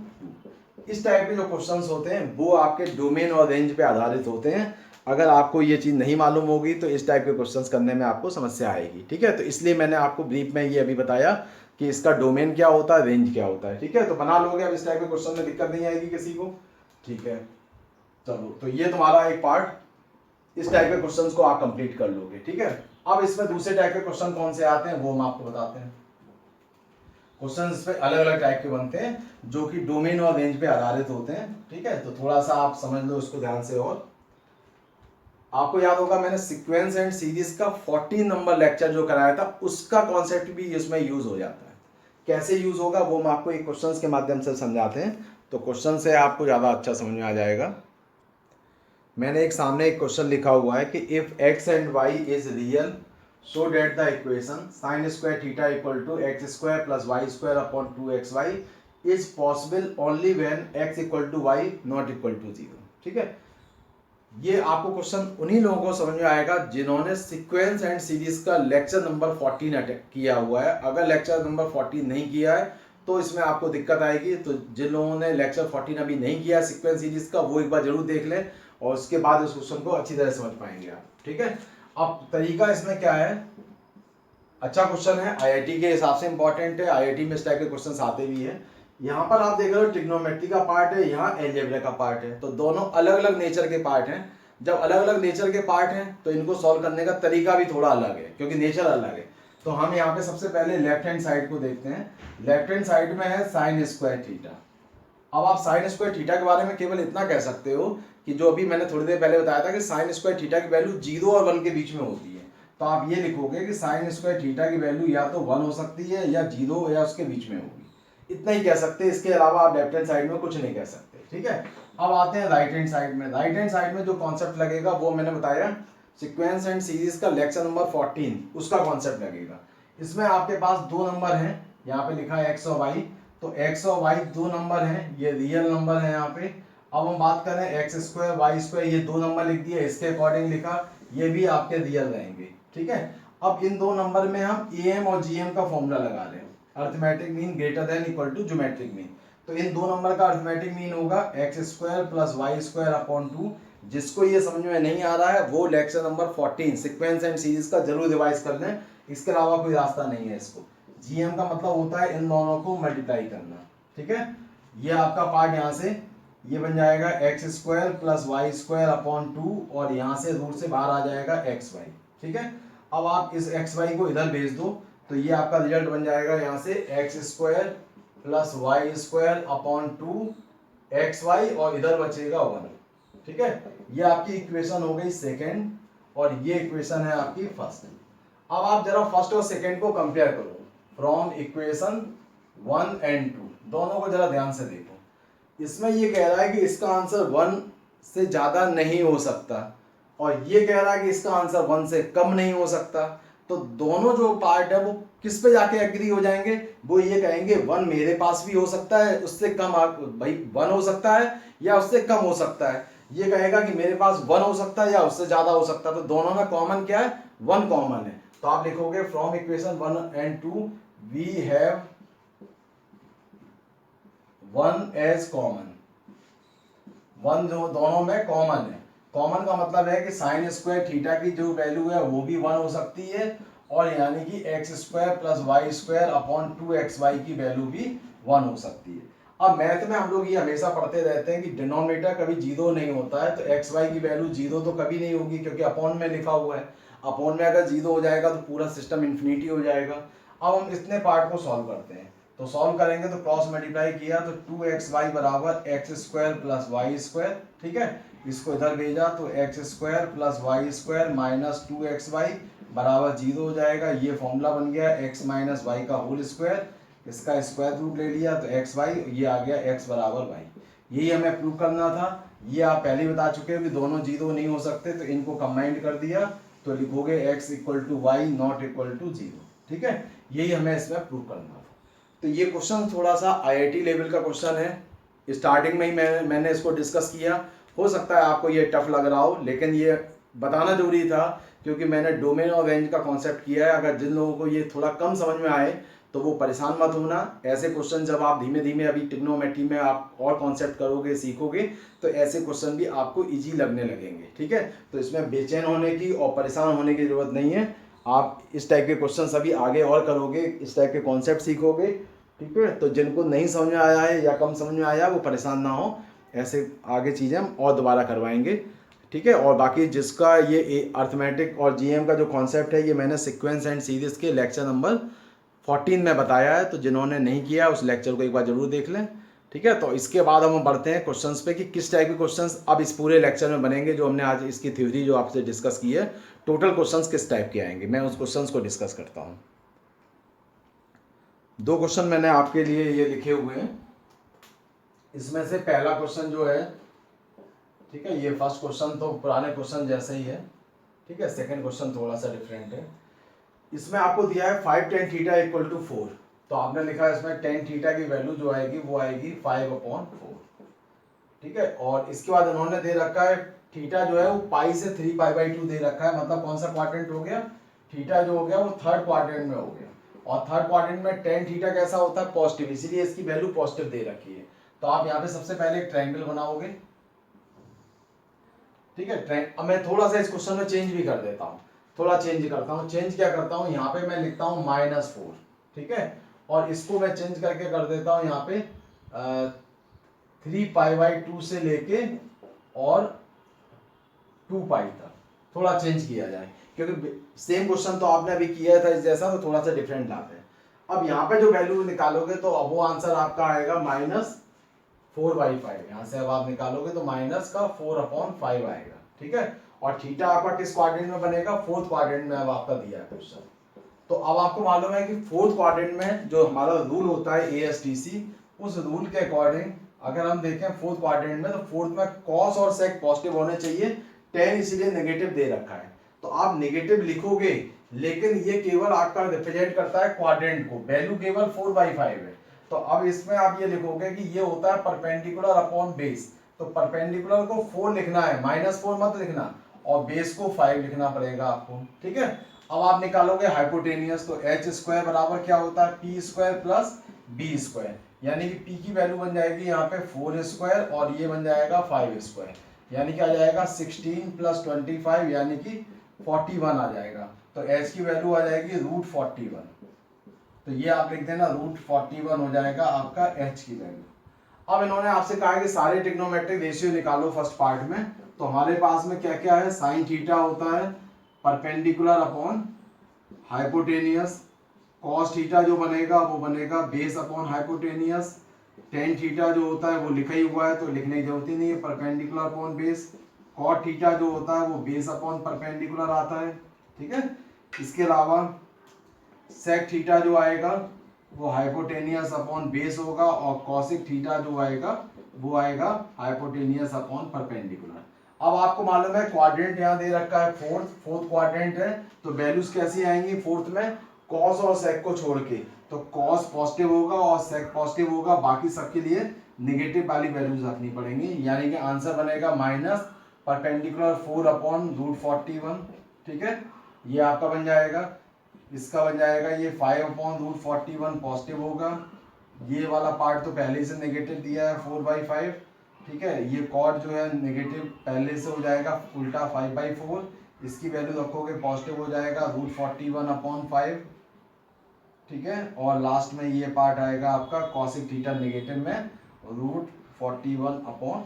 इस टाइप के जो क्वेश्चंस होते हैं वो आपके डोमेन और रेंज पे आधारित होते हैं। अगर आपको ये चीज़ नहीं मालूम होगी तो इस टाइप के क्वेश्चंस करने में आपको समस्या आएगी। ठीक है, तो इसलिए मैंने आपको ब्रीफ में ये अभी बताया कि इसका डोमेन क्या होता है, रेंज क्या होता है। ठीक है, तो बना लोगे, अब इस टाइप के क्वेश्चन में दिक्कत नहीं आएगी किसी को। ठीक है, चलो, तो ये तुम्हारा एक पार्ट, इस टाइप के क्वेश्चंस को आप कंप्लीट कर लोगे। ठीक है, अब इसमें दूसरे टाइप के क्वेश्चन कौन से आते हैं वो हम आपको बताते हैं। क्वेश्चन इस पे अलग अलग टाइप के बनते हैं जो कि डोमेन और रेंज पे आधारित होते हैं। ठीक है, तो थोड़ा सा आप समझ लो इसको ध्यान से। और आपको याद होगा मैंने सीक्वेंस एंड सीरीज का 14 नंबर लेक्चर जो कराया था, उसका कॉन्सेप्ट भी इसमें यूज हो जाता है। कैसे यूज होगा वो हम आपको एक क्वेश्चंस के माध्यम से समझाते हैं, तो क्वेश्चन से आपको ज़्यादा अच्छा समझ में आ जाएगा। मैंने एक सामने एक क्वेश्चन लिखा हुआ है कि if x and y is real so that the equation sine square theta equal to x square plus y square upon 2xy is possible only when x equal to y not equal to 0। ठीक है, ये आपको question उन्हीं लोगों को समझ में आएगा जिन्होंने सीक्वेंस एंड सीरीज का लेक्चर नंबर 14 अटेंड किया हुआ है। अगर लेक्चर नंबर 14 नहीं किया है तो इसमें आपको दिक्कत आएगी। तो जिन लोगों ने लेक्चर 14 अभी नहीं किया सीक्वेंस सीरीज का, वो एक बार जरूर देख लें और उसके बाद इस क्वेश्चन को अच्छी तरह समझ पाएंगे आप। ठीक है, अब तरीका इसमें क्या है, अच्छा क्वेश्चन है, आईआईटी के हिसाब से इंपॉर्टेंट है, आईआईटी में इस टाइप के क्वेश्चंस आते भी हैं। यहाँ पर आप देख रहे हो ट्रिग्नोमेट्री का पार्ट है, यहाँ अलजेब्रा का पार्ट है, तो दोनों अलग अलग नेचर के पार्ट हैं। जब अलग अलग नेचर के पार्ट हैं तो इनको सॉल्व करने का तरीका भी थोड़ा अलग है क्योंकि नेचर अलग है। तो हम यहाँ पे सबसे पहले लेफ्ट हैंड साइड को देखते हैं। लेफ्ट हैंड साइड में है साइन स्क्वायर थीटा। अब आप साइन स्क्वायर थीटा के बारे में केवल इतना कह सकते हो कि जो अभी मैंने थोड़ी देर पहले बताया था कि साइन स्क्वायर थीटा की वैल्यू 0 और 1 के बीच में होती है। तो आप ये लिखोगे कि साइन स्क्वायर थीटा की वैल्यू या तो 1 हो सकती है या 0 या उसके बीच में होगी, इतना ही कह सकते हैं। इसके अलावा आप लेफ्ट हैंड साइड में कुछ नहीं कह सकते। ठीक है, अब आते हैं राइट हैंड साइड में। राइट हैंड साइड में जो कॉन्सेप्ट लगेगा वो मैंने बताया, सीक्वेंस एंड सीरीज का लेक्चर नंबर 14 उसका कॉन्सेप्ट लगेगा। इसमें आपके पास दो नंबर हैं, यहाँ पे लिखा है एक्स और वाई, तो एक्स और वाई दो नंबर हैं, ये रियल नंबर है यहाँ पे। अब हम बात करें एक्स स्क्वायर वाई स्क्वायर, ये दो नंबर लिख दिए, इसके अकॉर्डिंग लिखा, ये भी आपके रियल रहेंगे। ठीक है, अब इन दो नंबर में हम एम और जीएम का फॉर्मूला लगा रहे हैं, arithmetic mean greater than equal to geometric mean. तो इन दो नंबर का अर्थमेटिक मीन होगा x square plus y square upon 2। जिसको ये समझ में नहीं आ रहा है वो lecture number 14 sequence and series का जरूर रिवाइज कर लें, इसके अलावा कोई रास्ता नहीं है इसको। जीएम का मतलब होता है इन दोनों को मल्टीप्लाई करना। ठीक है, ये आपका पार्ट यहाँ से ये बन जाएगा x square plus y square upon 2 और यहाँ से रूट से बाहर आ जाएगा एक्स वाई। ठीक है, अब आप इस एक्स वाई को इधर भेज दो तो ये आपका रिजल्ट बन जाएगा यहाँ से x square plus y square upon 2 x y और इधर बचेगा 1। ठीक है, ये आपकी इक्वेशन हो गई सेकेंड और ये इक्वेशन है आपकी फर्स्ट। अब आप जरा फर्स्ट और सेकेंड को कंपेयर करो फ्रॉम इक्वेशन 1 एंड 2, दोनों को जरा ध्यान से देखो। इसमें ये कह रहा है कि इसका आंसर 1 से ज्यादा नहीं हो सकता और ये कह रहा है कि इसका आंसर 1 से कम नहीं हो सकता। तो दोनों जो पार्ट है वो किस पे जाके एग्री हो जाएंगे, वो ये कहेंगे 1 मेरे पास भी हो सकता है, उससे कम भाई 1 हो सकता है या उससे कम हो सकता है। ये कहेगा कि मेरे पास 1 हो सकता है या उससे ज्यादा हो सकता है। तो दोनों में कॉमन क्या है, 1 कॉमन है। तो आप लिखोगे from equation 1 and 2 we have 1 as common. 1 जो दोनों में कॉमन है, कॉमन का मतलब है कि साइन स्क्वायर थीटा की जो वैल्यू है वो भी 1 हो सकती है और यानी कि x square plus y square upon 2xy की वैल्यू भी 1 हो सकती है। अब मैथ में हम लोग ये हमेशा पढ़ते रहते हैं कि डिनोमिनेटर कभी 0 नहीं होता है, तो xy की वैल्यू 0 तो कभी नहीं होगी क्योंकि अपॉन में लिखा हुआ है। अपॉन में अगर 0 हो जाएगा तो पूरा सिस्टम इन्फिनिटी हो जाएगा। अब हम इतने पार्ट को सॉल्व करते हैं, तो सॉल्व करेंगे तो क्रॉस मल्टीप्लाई किया तो 2xy बराबर x square plus y square. ठीक है, इसको इधर भेजा तो x square plus y square minus 2xy बराबर 0 हो जाएगा। ये फॉर्मूला बन गया x माइनस वाई का होल स्क्वायर, इसका स्क्वायर रूट ले लिया तो एक्स वाई, ये आ गया x बराबर वाई। यही हमें प्रूव करना था। ये आप पहले बता चुके हो कि दोनों 0 नहीं हो सकते, तो इनको कंबाइंड कर दिया तो लिखोगे x equal to y not equal to 0। ठीक है, यही हमें इसमें प्रूव करना था। तो ये क्वेश्चन थोड़ा सा आईआईटी लेवल का क्वेश्चन है, स्टार्टिंग में ही मैंने इसको डिस्कस किया। हो सकता है आपको ये टफ लग रहा हो, लेकिन ये बताना जरूरी था क्योंकि मैंने डोमेन और रेंज का कॉन्सेप्ट किया है। अगर जिन लोगों को ये थोड़ा कम समझ में आए तो वो परेशान मत होना। ऐसे क्वेश्चन जब आप धीमे धीमे अभी ट्रिग्नोमेट्री में आप और कॉन्सेप्ट करोगे, सीखोगे, तो ऐसे क्वेश्चन भी आपको इजी लगने लगेंगे। ठीक है, तो इसमें बेचैन होने की और परेशान होने की जरूरत नहीं है। आप इस टाइप के क्वेश्चन अभी आगे और करोगे, इस टाइप के कॉन्सेप्ट सीखोगे। ठीक है, तो जिनको नहीं समझ में आया है या कम समझ में आया वो परेशान ना हो, ऐसे आगे चीज़ें हम और दोबारा करवाएंगे। ठीक है, और बाकी जिसका ये अर्थमेटिक और जीएम का जो कॉन्सेप्ट है ये मैंने सीक्वेंस एंड सीरीज के लेक्चर नंबर 14 में बताया है, तो जिन्होंने नहीं किया उस लेक्चर को एक बार जरूर देख लें। ठीक है, तो इसके बाद हम बढ़ते हैं क्वेश्चंस पे कि किस टाइप के क्वेश्चंस अब इस पूरे लेक्चर में बनेंगे। जो हमने आज इसकी थ्योरी जो आपसे डिस्कस की है, टोटल क्वेश्चंस किस टाइप के आएंगे, मैं उस क्वेश्चंस को डिस्कस करता हूँ। 2 क्वेश्चन मैंने आपके लिए ये लिखे हुए हैं। इसमें से पहला क्वेश्चन जो है, ठीक है, ये फर्स्ट क्वेश्चन तो पुराने क्वेश्चन जैसे ही है। ठीक है, सेकेंड क्वेश्चन थोड़ा सा डिफरेंट है। इसमें आपको दिया है 5 tan थीटा इक्वल टू 4, तो आपने लिखा है इसमें tan थीटा की वैल्यू जो आएगी वो आएगी 5/4। ठीक है, और इसके बाद उन्होंने दे रखा है थीटा जो है वो पाई से 3π/2 दे रखा है। मतलब कौन सा क्वाड्रेंट हो गया, थीटा जो हो गया वो थर्ड क्वाड्रेंट में हो गया। और थर्ड क्वाड्रेंट में tan थीटा कैसा होता है, पॉजिटिव, इसीलिए इसकी वैल्यू पॉजिटिव दे रखी है। तो आप यहाँ पे सबसे पहले एक ट्रायंगल बनाओगे। ठीक है, अब मैं थोड़ा सा इस क्वेश्चन में चेंज भी कर देता हूँ, थोड़ा चेंज करता हूँ। चेंज क्या करता हूँ, यहाँ पे मैं लिखता हूँ -4। ठीक है, और इसको मैं चेंज करके कर देता हूँ यहाँ पे 3π/2 से लेके और 2π तक। थोड़ा चेंज किया जाए क्योंकि सेम क्वेश्चन तो आपने अभी किया था इस जैसा, तो थोड़ा सा डिफरेंट लाते हैं। अब यहाँ पे जो वैल्यू निकालोगे तो अब वो आंसर आपका आएगा -4/5। यहाँ से अब आप निकालोगे तो -4/5 आएगा। ठीक है, और थीटा आपका किस क्वाड्रेंट में बनेगा, फोर्थ क्वाड्रेंट में अब आपका दिया है क्वेश्चन। तो अब आपको मालूम है कि फोर्थ क्वाड्रेंट में जो हमारा रूल होता है ASTC, उस रूल के अकॉर्डिंग अगर हम देखें फोर्थ क्वाड्रेंट में, तो फोर्थ में कॉस और सेक पॉजिटिव होने चाहिए, tan इसीलिए नेगेटिव दे रखा है। तो आप नेगेटिव लिखोगे, लेकिन ये केवल आपका रिप्रेजेंट करता है क्वाड्रेंट को, वैल्यू केवल 4/5 है। तो अब इसमें आप ये लिखोगे कि ये होता है परपेंडिकुलर अपॉन बेस। तो परपेंडिकुलर को 4 लिखना है, -4 मत लिखना, और बेस को 5 लिखना पड़ेगा आपको। ठीक है, अब आप निकालोगे हाइपोटेनियस, तो h² बराबर क्या होता है, p² प्लस b², यानी कि p की वैल्यू बन जाएगी यहाँ पे 4² और ये बन जाएगा 5², यानी कि आ जाएगा 16 + 25 यानी कि 41 आ जाएगा। तो h की वैल्यू आ जाएगी √41। तो ये आप लिख देना √41 हो जाएगा आपका h की वैल्यू। अब इन्होंने आपसे कहा है कि सारे ट्रिग्नोमेट्रिक रेशियो निकालो फर्स्ट पार्ट में। तो हमारे पास में क्या क्या है, साइन थीटा होता है perpendicular upon hypotenuse, cos theta जो बनेगा वो बनेगा base upon hypotenuse, tan theta जो होता है वो लिखा ही हुआ है तो लिखने की जरूरत ही नहीं है, perpendicular upon base, cot theta जो होता है वो बेस अपॉन परपेंडिकुलर आता है। ठीक है, इसके अलावा सेक थीटा जो आएगा वो हाइपोटेनियस अपॉन बेस होगा, और कॉसिक थीटा जो आएगा वो आएगा हाइपोटेनियस अपॉन परपेंडिकुलर। अब आपको मालूम है क्वाड्रेंट यहाँ दे रखा है फोर्थ क्वाड्रेंट है, तो वैल्यूज कैसी आएंगी फोर्थ में, कॉस और सेक को छोड़ के, तो कॉस पॉजिटिव होगा और सेक पॉजिटिव होगा, बाकी सबके लिए नेगेटिव वाली वैल्यूज रखनी पड़ेंगी। यानी कि आंसर बनेगा माइनस परपेंडिकुलर 4/√41। ठीक है, ये आपका बन जाएगा, इसका बन जाएगा ये 5/√41 पॉजिटिव होगा, ये वाला पार्ट तो पहले से नेगेटिव दिया है 4/5। ठीक है, ये कॉट जो है नेगेटिव पहले से हो जाएगा उल्टा 5/4, इसकी वैल्यू रखोगे पॉजिटिव हो जाएगा √41/5। ठीक है, और लास्ट में ये पार्ट आएगा आपका कॉसिक थीटा नेगेटिव में √41/4।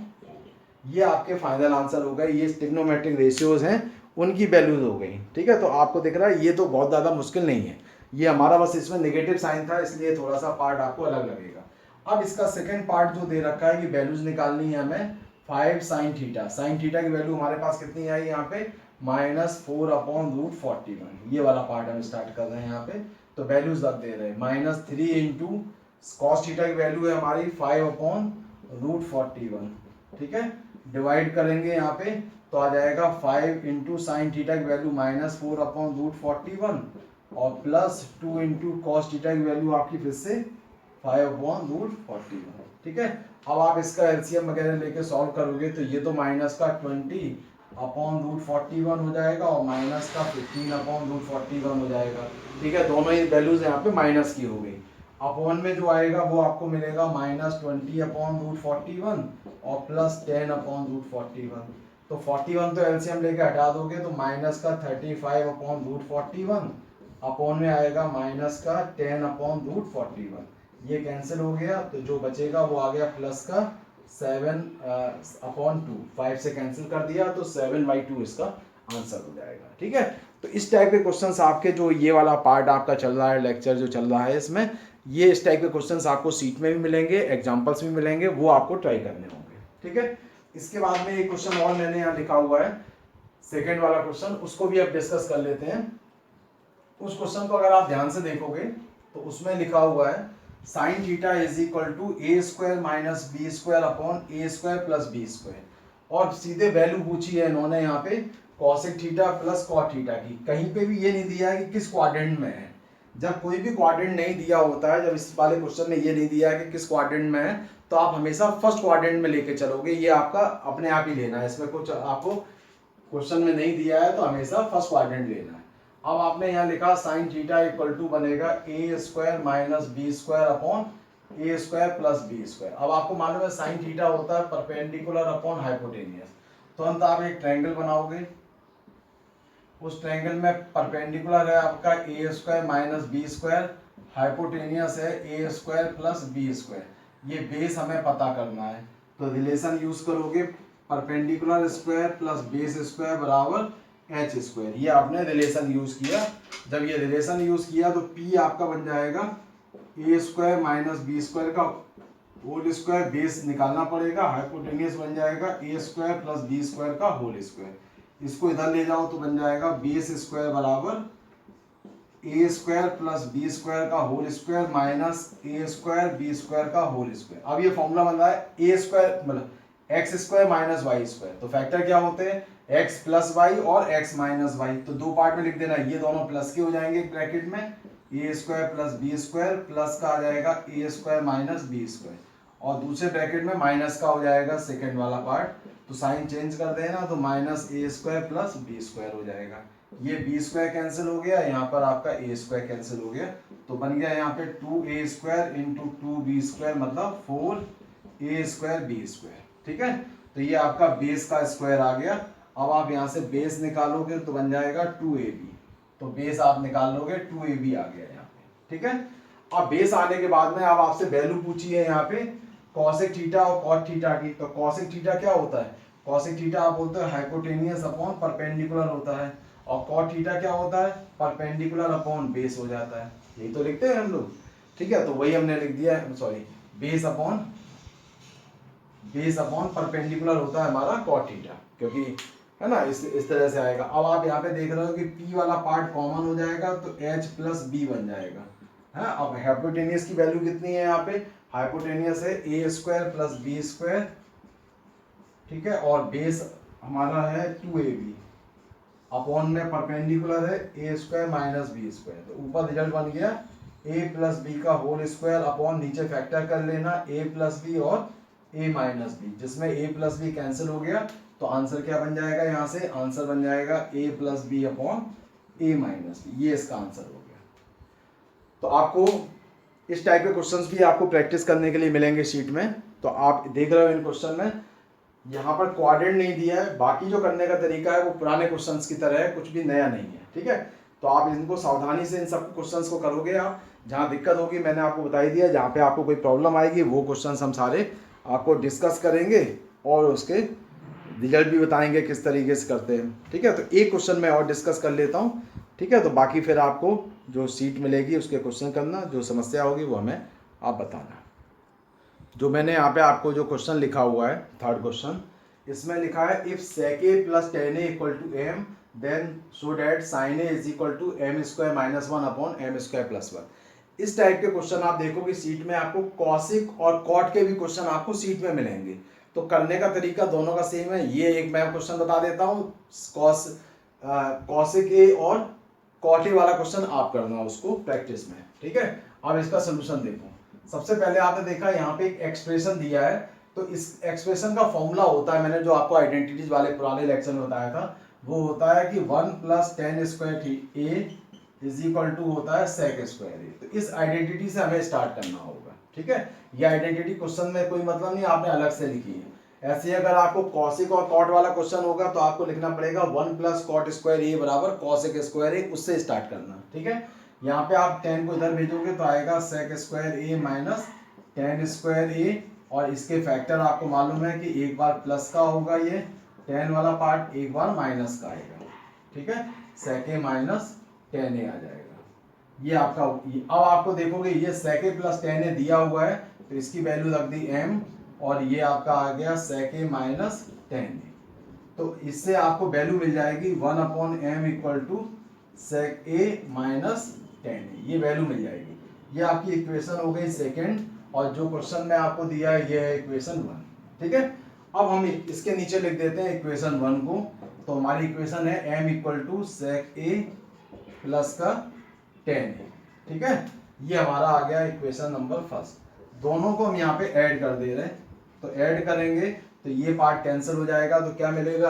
ये आपके फाइनल आंसर हो गए। ये ट्रिग्नोमेट्रिक रेशियोज हैं, उनकी वैल्यूज हो गई। ठीक है, तो आपको दिख रहा है ये तो बहुत ज़्यादा मुश्किल नहीं है, ये हमारा बस इसमें नेगेटिव साइन था इसलिए थोड़ा सा पार्ट आपको अलग लगेगा। अब इसका सेकंड पार्ट जो दे रखा है कि वैल्यूज निकालनी है हमें 5 sin थीटा। साइन थीटा की वैल्यू हमारे पास कितनी आई यहाँ पे, -4/√41। ये वाला पार्ट हम स्टार्ट कर रहे हैं यहाँ पे, तो वैल्यूज रख दे रहे हैं -3 × cos थीटा की वैल्यू है हमारी 5/√41। ठीक है, डिवाइड करेंगे यहाँ पे तो आ जाएगा 5 × sin थीटा की वैल्यू -4/√41 और प्लस 2 इंटू कॉस थीटा की वैल्यू आपकी फिर से 5/√41। ठीक है, अब आप इसका एलसीएम वगैरह लेके सॉल्व करोगे तो ये तो माइनस का 20/√41 हो जाएगा और माइनस का 15/√41 हो जाएगा। ठीक है, दोनों ही वैल्यूज यहाँ पे माइनस की हो गई। अपॉन में जो आएगा वो आपको मिलेगा -20/√41 और प्लस 10/√41। तो 41 तो एलसीएम लेके हटा दोगे तो माइनस का 35/√41 अपॉन में आएगा माइनस का 10/√41। ये कैंसिल हो गया तो जो बचेगा वो आ गया प्लस का 7/2। 5 से कैंसिल कर दिया तो 7/2 इसका आंसर हो जाएगा। ठीक है, तो इस टाइप के क्वेश्चंस आपके जो ये वाला पार्ट आपका चल रहा है, लेक्चर जो चल रहा है इसमें, ये इस टाइप के क्वेश्चंस आपको सीट में भी मिलेंगे, एग्जाम्पल्स भी मिलेंगे, वो आपको ट्राई करने होंगे। ठीक है, इसके बाद में एक क्वेश्चन और मैंने यहाँ लिखा हुआ है, सेकेंड वाला क्वेश्चन, उसको भी अब डिस्कस कर लेते हैं। उस क्वेश्चन को अगर आप ध्यान से देखोगे तो उसमें लिखा हुआ है sine theta is equal to a² minus b² upon a² plus b², और सीधे वैल्यू पूछी है इन्होंने यहाँ पे cosec theta plus cot theta की। कहीं पे भी ये नहीं दिया है कि किस क्वाड्रेंट में है। जब कोई भी क्वाड्रेंट नहीं दिया होता है, जब इस वाले क्वेश्चन में ये नहीं दिया है कि किस क्वाड्रेंट में है, तो आप हमेशा फर्स्ट क्वाड्रेंट में लेके चलोगे। ये आपका अपने आप ही लेना है, इसमें कुछ आपको क्वेश्चन में नहीं दिया है तो हमेशा फर्स्ट क्वाड्रेंट लेना है। अब आपने यहाँ लिखा साइन थीटा इक्वल टू बनेगा a² minus b² upon a² plus b²। अब आपको मालूम है साइन थीटा होता है परपेंडिकुलर अपॉन हाइपोटेनियस। तुरंत आप एक ट्रायंगल बनाओगे, उस ट्रायंगल में परपेंडिकुलर है आपका a² माइनस b², हाइपोटेनियस है a² प्लस b²। ये बेस हमें पता करना है तो रिलेशन यूज करोगे, perpendicular square plus base square बराबर h²। ये आपने रिलेशन यूज किया। जब ये रिलेशन यूज किया तो p आपका बन जाएगा a² माइनस b² का होल स्क्वायर, बेस निकालना पड़ेगा, हाइपोटेनियस बन जाएगा a² प्लस b² का होल स्क्वायर। इसको इधर ले जाओ तो बन जाएगा बेस स्क्वायर बराबर a² प्लस b² का whole square minus a² b² का होल स्क्वायर। अब ये फॉर्मूला बन रहा है a² मतलब x² माइनस y²। तो फैक्टर क्या होते हैं, x प्लस वाई और x माइनस वाई। तो दो पार्ट में लिख देना, ये दोनों प्लस के हो जाएंगे ब्रैकेट में, a² प्लस b² प्लस का आ जाएगा a² माइनस b², और दूसरे ब्रैकेट में माइनस का हो जाएगा सेकेंड वाला पार्ट। तो साइन चेंज कर देना तो माइनस a² प्लस b² हो जाएगा। ये b² कैंसिल हो गया, यहाँ पर आपका a² कैंसिल हो गया, तो बन गया यहाँ पे 2a² इंटू 2b² मतलब 4a² b²। ठीक है, तो ये आपका बेस का स्क्वायर आ गया। अब आप यहाँ से बेस निकालोगे तो बन जाएगा 2ab, तो बेस आप निकाल लोगे 2ab आ गया यहाँ पे। ठीक है, अब बेस आने के बाद में अब आपसे वैल्यू पूछी है यहाँ पे कॉसेक थीटा और कॉट थीटा की। तो कॉसेक थीटा क्या होता है, कॉसेक थीटा आप बोलते हो हाइपोटेनियस अपॉन परपेंडिकुलर होता है, और कॉट थीटा क्या होता है, परपेंडिकुलर अपॉन बेस हो जाता है। यही तो लिखते हैं हम लोग। ठीक है, तो वही हमने लिख दिया है, सॉरी बेस अपॉन परपेंडिकुलर होता है हमारा कॉट थीटा, क्योंकि है ना, इस तरह से आएगा। अब आप यहाँ पे देख रहे हो कि p वाला पार्ट कॉमन हो जाएगा तो h प्लस b बन जाएगा। है, अब हाइपोटेनियस की वैल्यू कितनी है यहाँ पे, हाइपोटेनियस है a² प्लस b²। ठीक है, और बेस हमारा है 2ab, अपॉन में परपेंडिकुलर है a² माइनस b²। तो ऊपर रिजल्ट बन गया a प्लस b का होल स्क्वायर अपॉन नीचे फैक्टर कर लेना a प्लस b और a माइनस b, जिसमें a प्लस b कैंसिल हो गया तो आंसर क्या बन जाएगा, यहाँ से आंसर बन जाएगा a plus b upon a minus b। ये इसका आंसर हो गया। तो आपको इस टाइप के क्वेश्चंस भी आपको प्रैक्टिस करने के लिए मिलेंगे शीट में। तो आप देख रहे हो इन क्वेश्चन में यहाँ पर क्वाड्रेंट नहीं दिया है, बाकी जो करने का तरीका है वो पुराने क्वेश्चंस की तरह है, कुछ भी नया नहीं है। ठीक है, तो आप इनको सावधानी से इन सब क्वेश्चंस को करोगे। आप जहाँ दिक्कत होगी मैंने आपको बताई दिया, जहाँ पे आपको कोई प्रॉब्लम आएगी वो क्वेश्चंस हम सारे आपको डिस्कस करेंगे और उसके रिजल्ट भी बताएंगे किस तरीके से करते हैं। ठीक है, तो एक क्वेश्चन मैं और डिस्कस कर लेता हूँ। ठीक है, तो बाकी फिर आपको जो सीट मिलेगी उसके क्वेश्चन करना, जो समस्या होगी वो हमें आप बताना। जो मैंने यहाँ पे आपको जो क्वेश्चन लिखा हुआ है थर्ड क्वेश्चन, इसमें लिखा है if sec a plus tan a equal to m then so that sin a is equal to m² minus 1 upon m² plus 1। इस टाइप के क्वेश्चन आप देखोगे सीट में आपको कॉसिक और कॉट के भी क्वेश्चन आपको सीट में मिलेंगे। तो करने का तरीका दोनों का सेम है। ये एक मैं क्वेश्चन बता देता हूँ, कॉसिक ए और कॉट ए वाला क्वेश्चन आप करना उसको प्रैक्टिस में, ठीक है। अब इसका सोल्यूशन देखो। सबसे पहले आपने देखा यहाँ पे एक एक्सप्रेशन दिया है, तो इस एक्सप्रेशन का फॉर्मूला होता है, मैंने जो आपको आइडेंटिटीज वाले पुराने लेक्चर में बताया था, वो होता है कि 1 + tan square a is equal to होता है sec स्क्वायर ए। तो इस आइडेंटिटी से हमें स्टार्ट करना होगा, ठीक है। ये आइडेंटिटी क्वेश्चन में कोई मतलब नहीं, आपने अलग से लिखी है। ऐसे ही अगर आपको कॉसिक और कॉट वाला क्वेश्चन होगा तो आपको लिखना पड़ेगा 1 + cot स्क्वायर ए बराबर cosec स्क्वायर ए, उससे स्टार्ट करना, ठीक है। यहाँ पे आप tan को इधर भेजोगे तो आएगा sec स्क्वायर ए माइनस tan स्क्वायर ए, और इसके फैक्टर आपको मालूम है कि एक बार प्लस का होगा ये tan वाला पार्ट, एक बार माइनस का आएगा, ठीक है। sec a minus tan a आ जाएगा। ये आपका, अब आपको देखोगे ये sec a + tan a दिया हुआ है, तो इसकी वैल्यू रख दी m, और ये आपका आ गया sec a minus tan a। तो इससे आपको वैल्यू मिल जाएगी 1/m equal to sec a minus tan a, ये वैल्यू मिल जाएगी। ये आपकी इक्वेशन हो गई सेकेंड, और जो क्वेश्चन में आपको दिया है ये है इक्वेशन 1, ठीक है। अब हम इसके नीचे लिख देते हैं इक्वेशन 1 को। तो हमारी इक्वेशन है m equal to sec a plus का tan a, ठीक है। ये हमारा आ गया इक्वेशन नंबर फर्स्ट। दोनों को हम यहाँ पे ऐड कर दे रहे हैं, तो ऐड करेंगे तो ये पार्ट कैंसिल हो जाएगा, तो क्या मिलेगा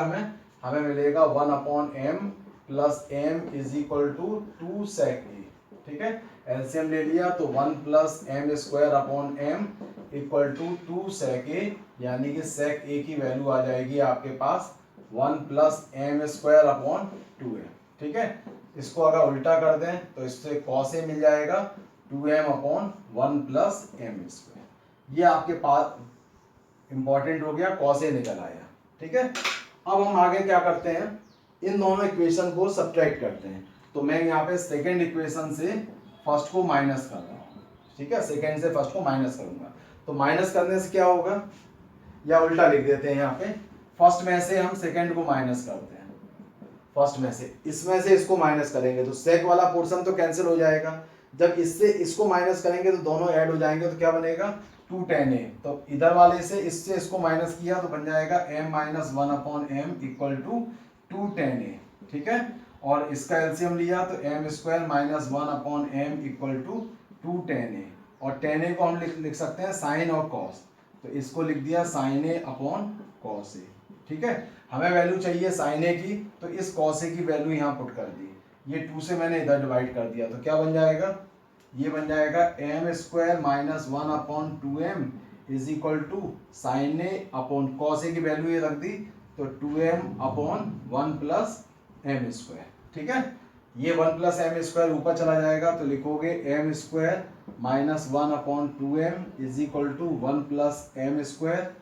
हमें मिलेगा 1/m plus m is equal to 2 sec a, ठीक है। एलसीएम ले लिया तो 1 + m square upon m equal to 2 sec a, यानी कि sec a की वैल्यू आ जाएगी आपके पास 1 + m स्क्वायर अपॉन 2m, ठीक है। इसको अगर उल्टा कर दें तो इससे cos a मिल जाएगा 2m अपॉन 1 + m स्क्वायर। ये आपके पास इंपॉर्टेंट हो गया, cos a निकल आया, ठीक है। अब हम आगे क्या करते हैं, इन दोनों इक्वेशन को सब्ट्रैक्ट करते हैं। तो मैं यहाँ पे सेकेंड इक्वेशन से फर्स्ट को माइनस कर रहा हूँ, ठीक है। सेकेंड से फर्स्ट को माइनस करूंगा, तो माइनस करने से क्या होगा, या उल्टा लिख देते हैं यहाँ पे, फर्स्ट में से हम सेकेंड को माइनस करते हैं, फर्स्ट में से इसमें से इसको माइनस करेंगे तो सेक वाला पोर्शन तो कैंसिल हो जाएगा। जब इससे इसको माइनस करेंगे तो दोनों ऐड हो जाएंगे, तो क्या बनेगा 2 tan a। तो इधर वाले से इससे इसको माइनस किया तो बन जाएगा m - 1/m equal to 2 tan a, ठीक है। और इसका एलसीएम लिया तो m square minus 1/m equal to 2 tan a, और tan a को हम लिख सकते हैं साइन और कॉस, तो इसको लिख दिया sine a upon cos a, ठीक है। हमें वैल्यू चाहिए साइन a की, तो इस कॉस a की वैल्यू यहाँ पुट कर दी, ये 2 से मैंने इधर डिवाइड कर दिया, तो क्या बन जाएगा, ये बन जाएगा m square minus 1/2m is equal to sine a upon cos a की वैल्यू ये रख दी, तो 2m अपॉन 1 + m स्क्वायर, ठीक है। ये 1 + m स्क्वायर ऊपर चला जाएगा, तो लिखोगे m square minus 1/2m is equal to 1 + m square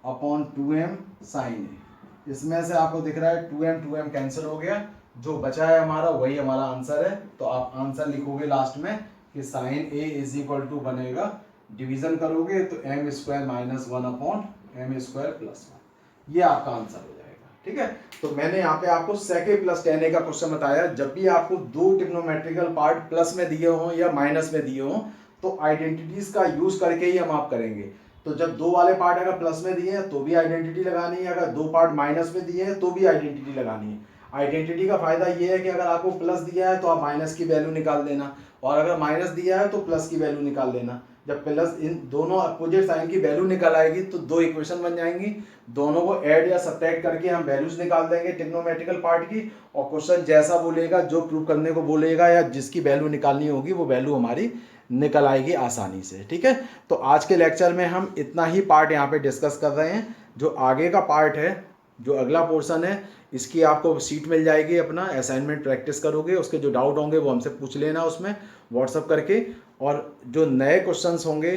upon 2m sine a। इसमें से आपको दिख रहा है 2m कैंसिल हो गया, जो बचा है हमारा वही हमारा आंसर है। तो आप आंसर लिखोगे लास्ट में कि sine a is equal to बनेगा, डिवीजन करोगे तो m square minus 1/m square plus 1, ये आपका आंसर हो जाएगा, ठीक है। तो मैंने यहाँ पे आपको sec a + tan a का क्वेश्चन बताया। जब भी आपको दो ट्रिग्नोमेट्रिकल पार्ट प्लस में दिए हों या माइनस में दिए हों, तो आइडेंटिटीज का यूज करके ही हम आप करेंगे। तो जब दो वाले पार्ट अगर प्लस में दिए हैं तो भी आइडेंटिटी लगानी है, अगर दो पार्ट माइनस में दिए हैं तो भी आइडेंटिटी लगानी है। आइडेंटिटी का फायदा ये है कि अगर आपको प्लस दिया है तो आप माइनस की वैल्यू निकाल देना, और अगर माइनस दिया है तो प्लस की वैल्यू निकाल देना। जब प्लस इन दोनों अपोजिट साइन की वैल्यू निकल आएगी तो दो इक्वेशन बन जाएंगी, दोनों को ऐड या सब्ट्रैक्ट करके हम वैल्यूज निकाल देंगे ट्रिग्नोमेट्रिकल पार्ट की, और क्वेश्चन जैसा बोलेगा, जो प्रूव करने को बोलेगा या जिसकी वैल्यू निकालनी होगी वो वैल्यू हमारी निकल आएगी आसानी से, ठीक है। तो आज के लेक्चर में हम इतना ही पार्ट यहाँ पे डिस्कस कर रहे हैं। जो आगे का पार्ट है, जो अगला पोर्शन है, इसकी आपको सीट मिल जाएगी, अपना असाइनमेंट प्रैक्टिस करोगे, उसके जो डाउट होंगे वो हमसे पूछ लेना उसमें व्हाट्सअप करके, और जो नए क्वेश्चंस होंगे,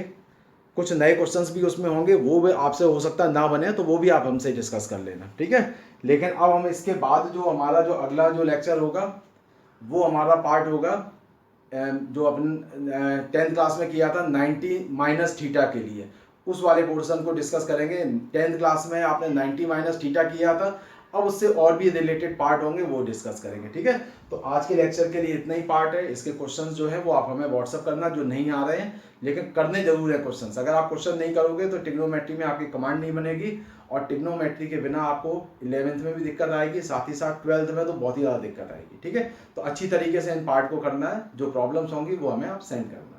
कुछ नए क्वेश्चंस भी उसमें होंगे, वो भी आपसे हो सकता है ना बने, तो वो भी आप हमसे डिस्कस कर लेना, ठीक है। लेकिन अब हम इसके बाद जो हमारा जो अगला जो लेक्चर होगा वो हमारा पार्ट होगा जो अपन 10th क्लास में किया था 90 - थीटा के लिए, उस वाले पोर्शन को डिस्कस करेंगे। 10th क्लास में आपने 90 - थीटा किया था, अब उससे और भी रिलेटेड पार्ट होंगे वो डिस्कस करेंगे, ठीक है। तो आज के लेक्चर के लिए इतना ही पार्ट है। इसके क्वेश्चंस जो है वो आप हमें व्हाट्सअप करना, जो नहीं आ रहे हैं, लेकिन करने जरूर है क्वेश्चंस। अगर आप क्वेश्चन नहीं करोगे तो ट्रिग्नोमेट्री में आपकी कमांड नहीं बनेगी, और ट्रिग्नोमेट्री के बिना आपको 11th में भी दिक्कत आएगी, साथ ही साथ 12th में तो बहुत ही ज़्यादा दिक्कत आएगी, ठीक है। तो अच्छी तरीके से इन पार्ट को करना है, जो प्रॉब्लम्स होंगी वो हमें आप सेंड करना है।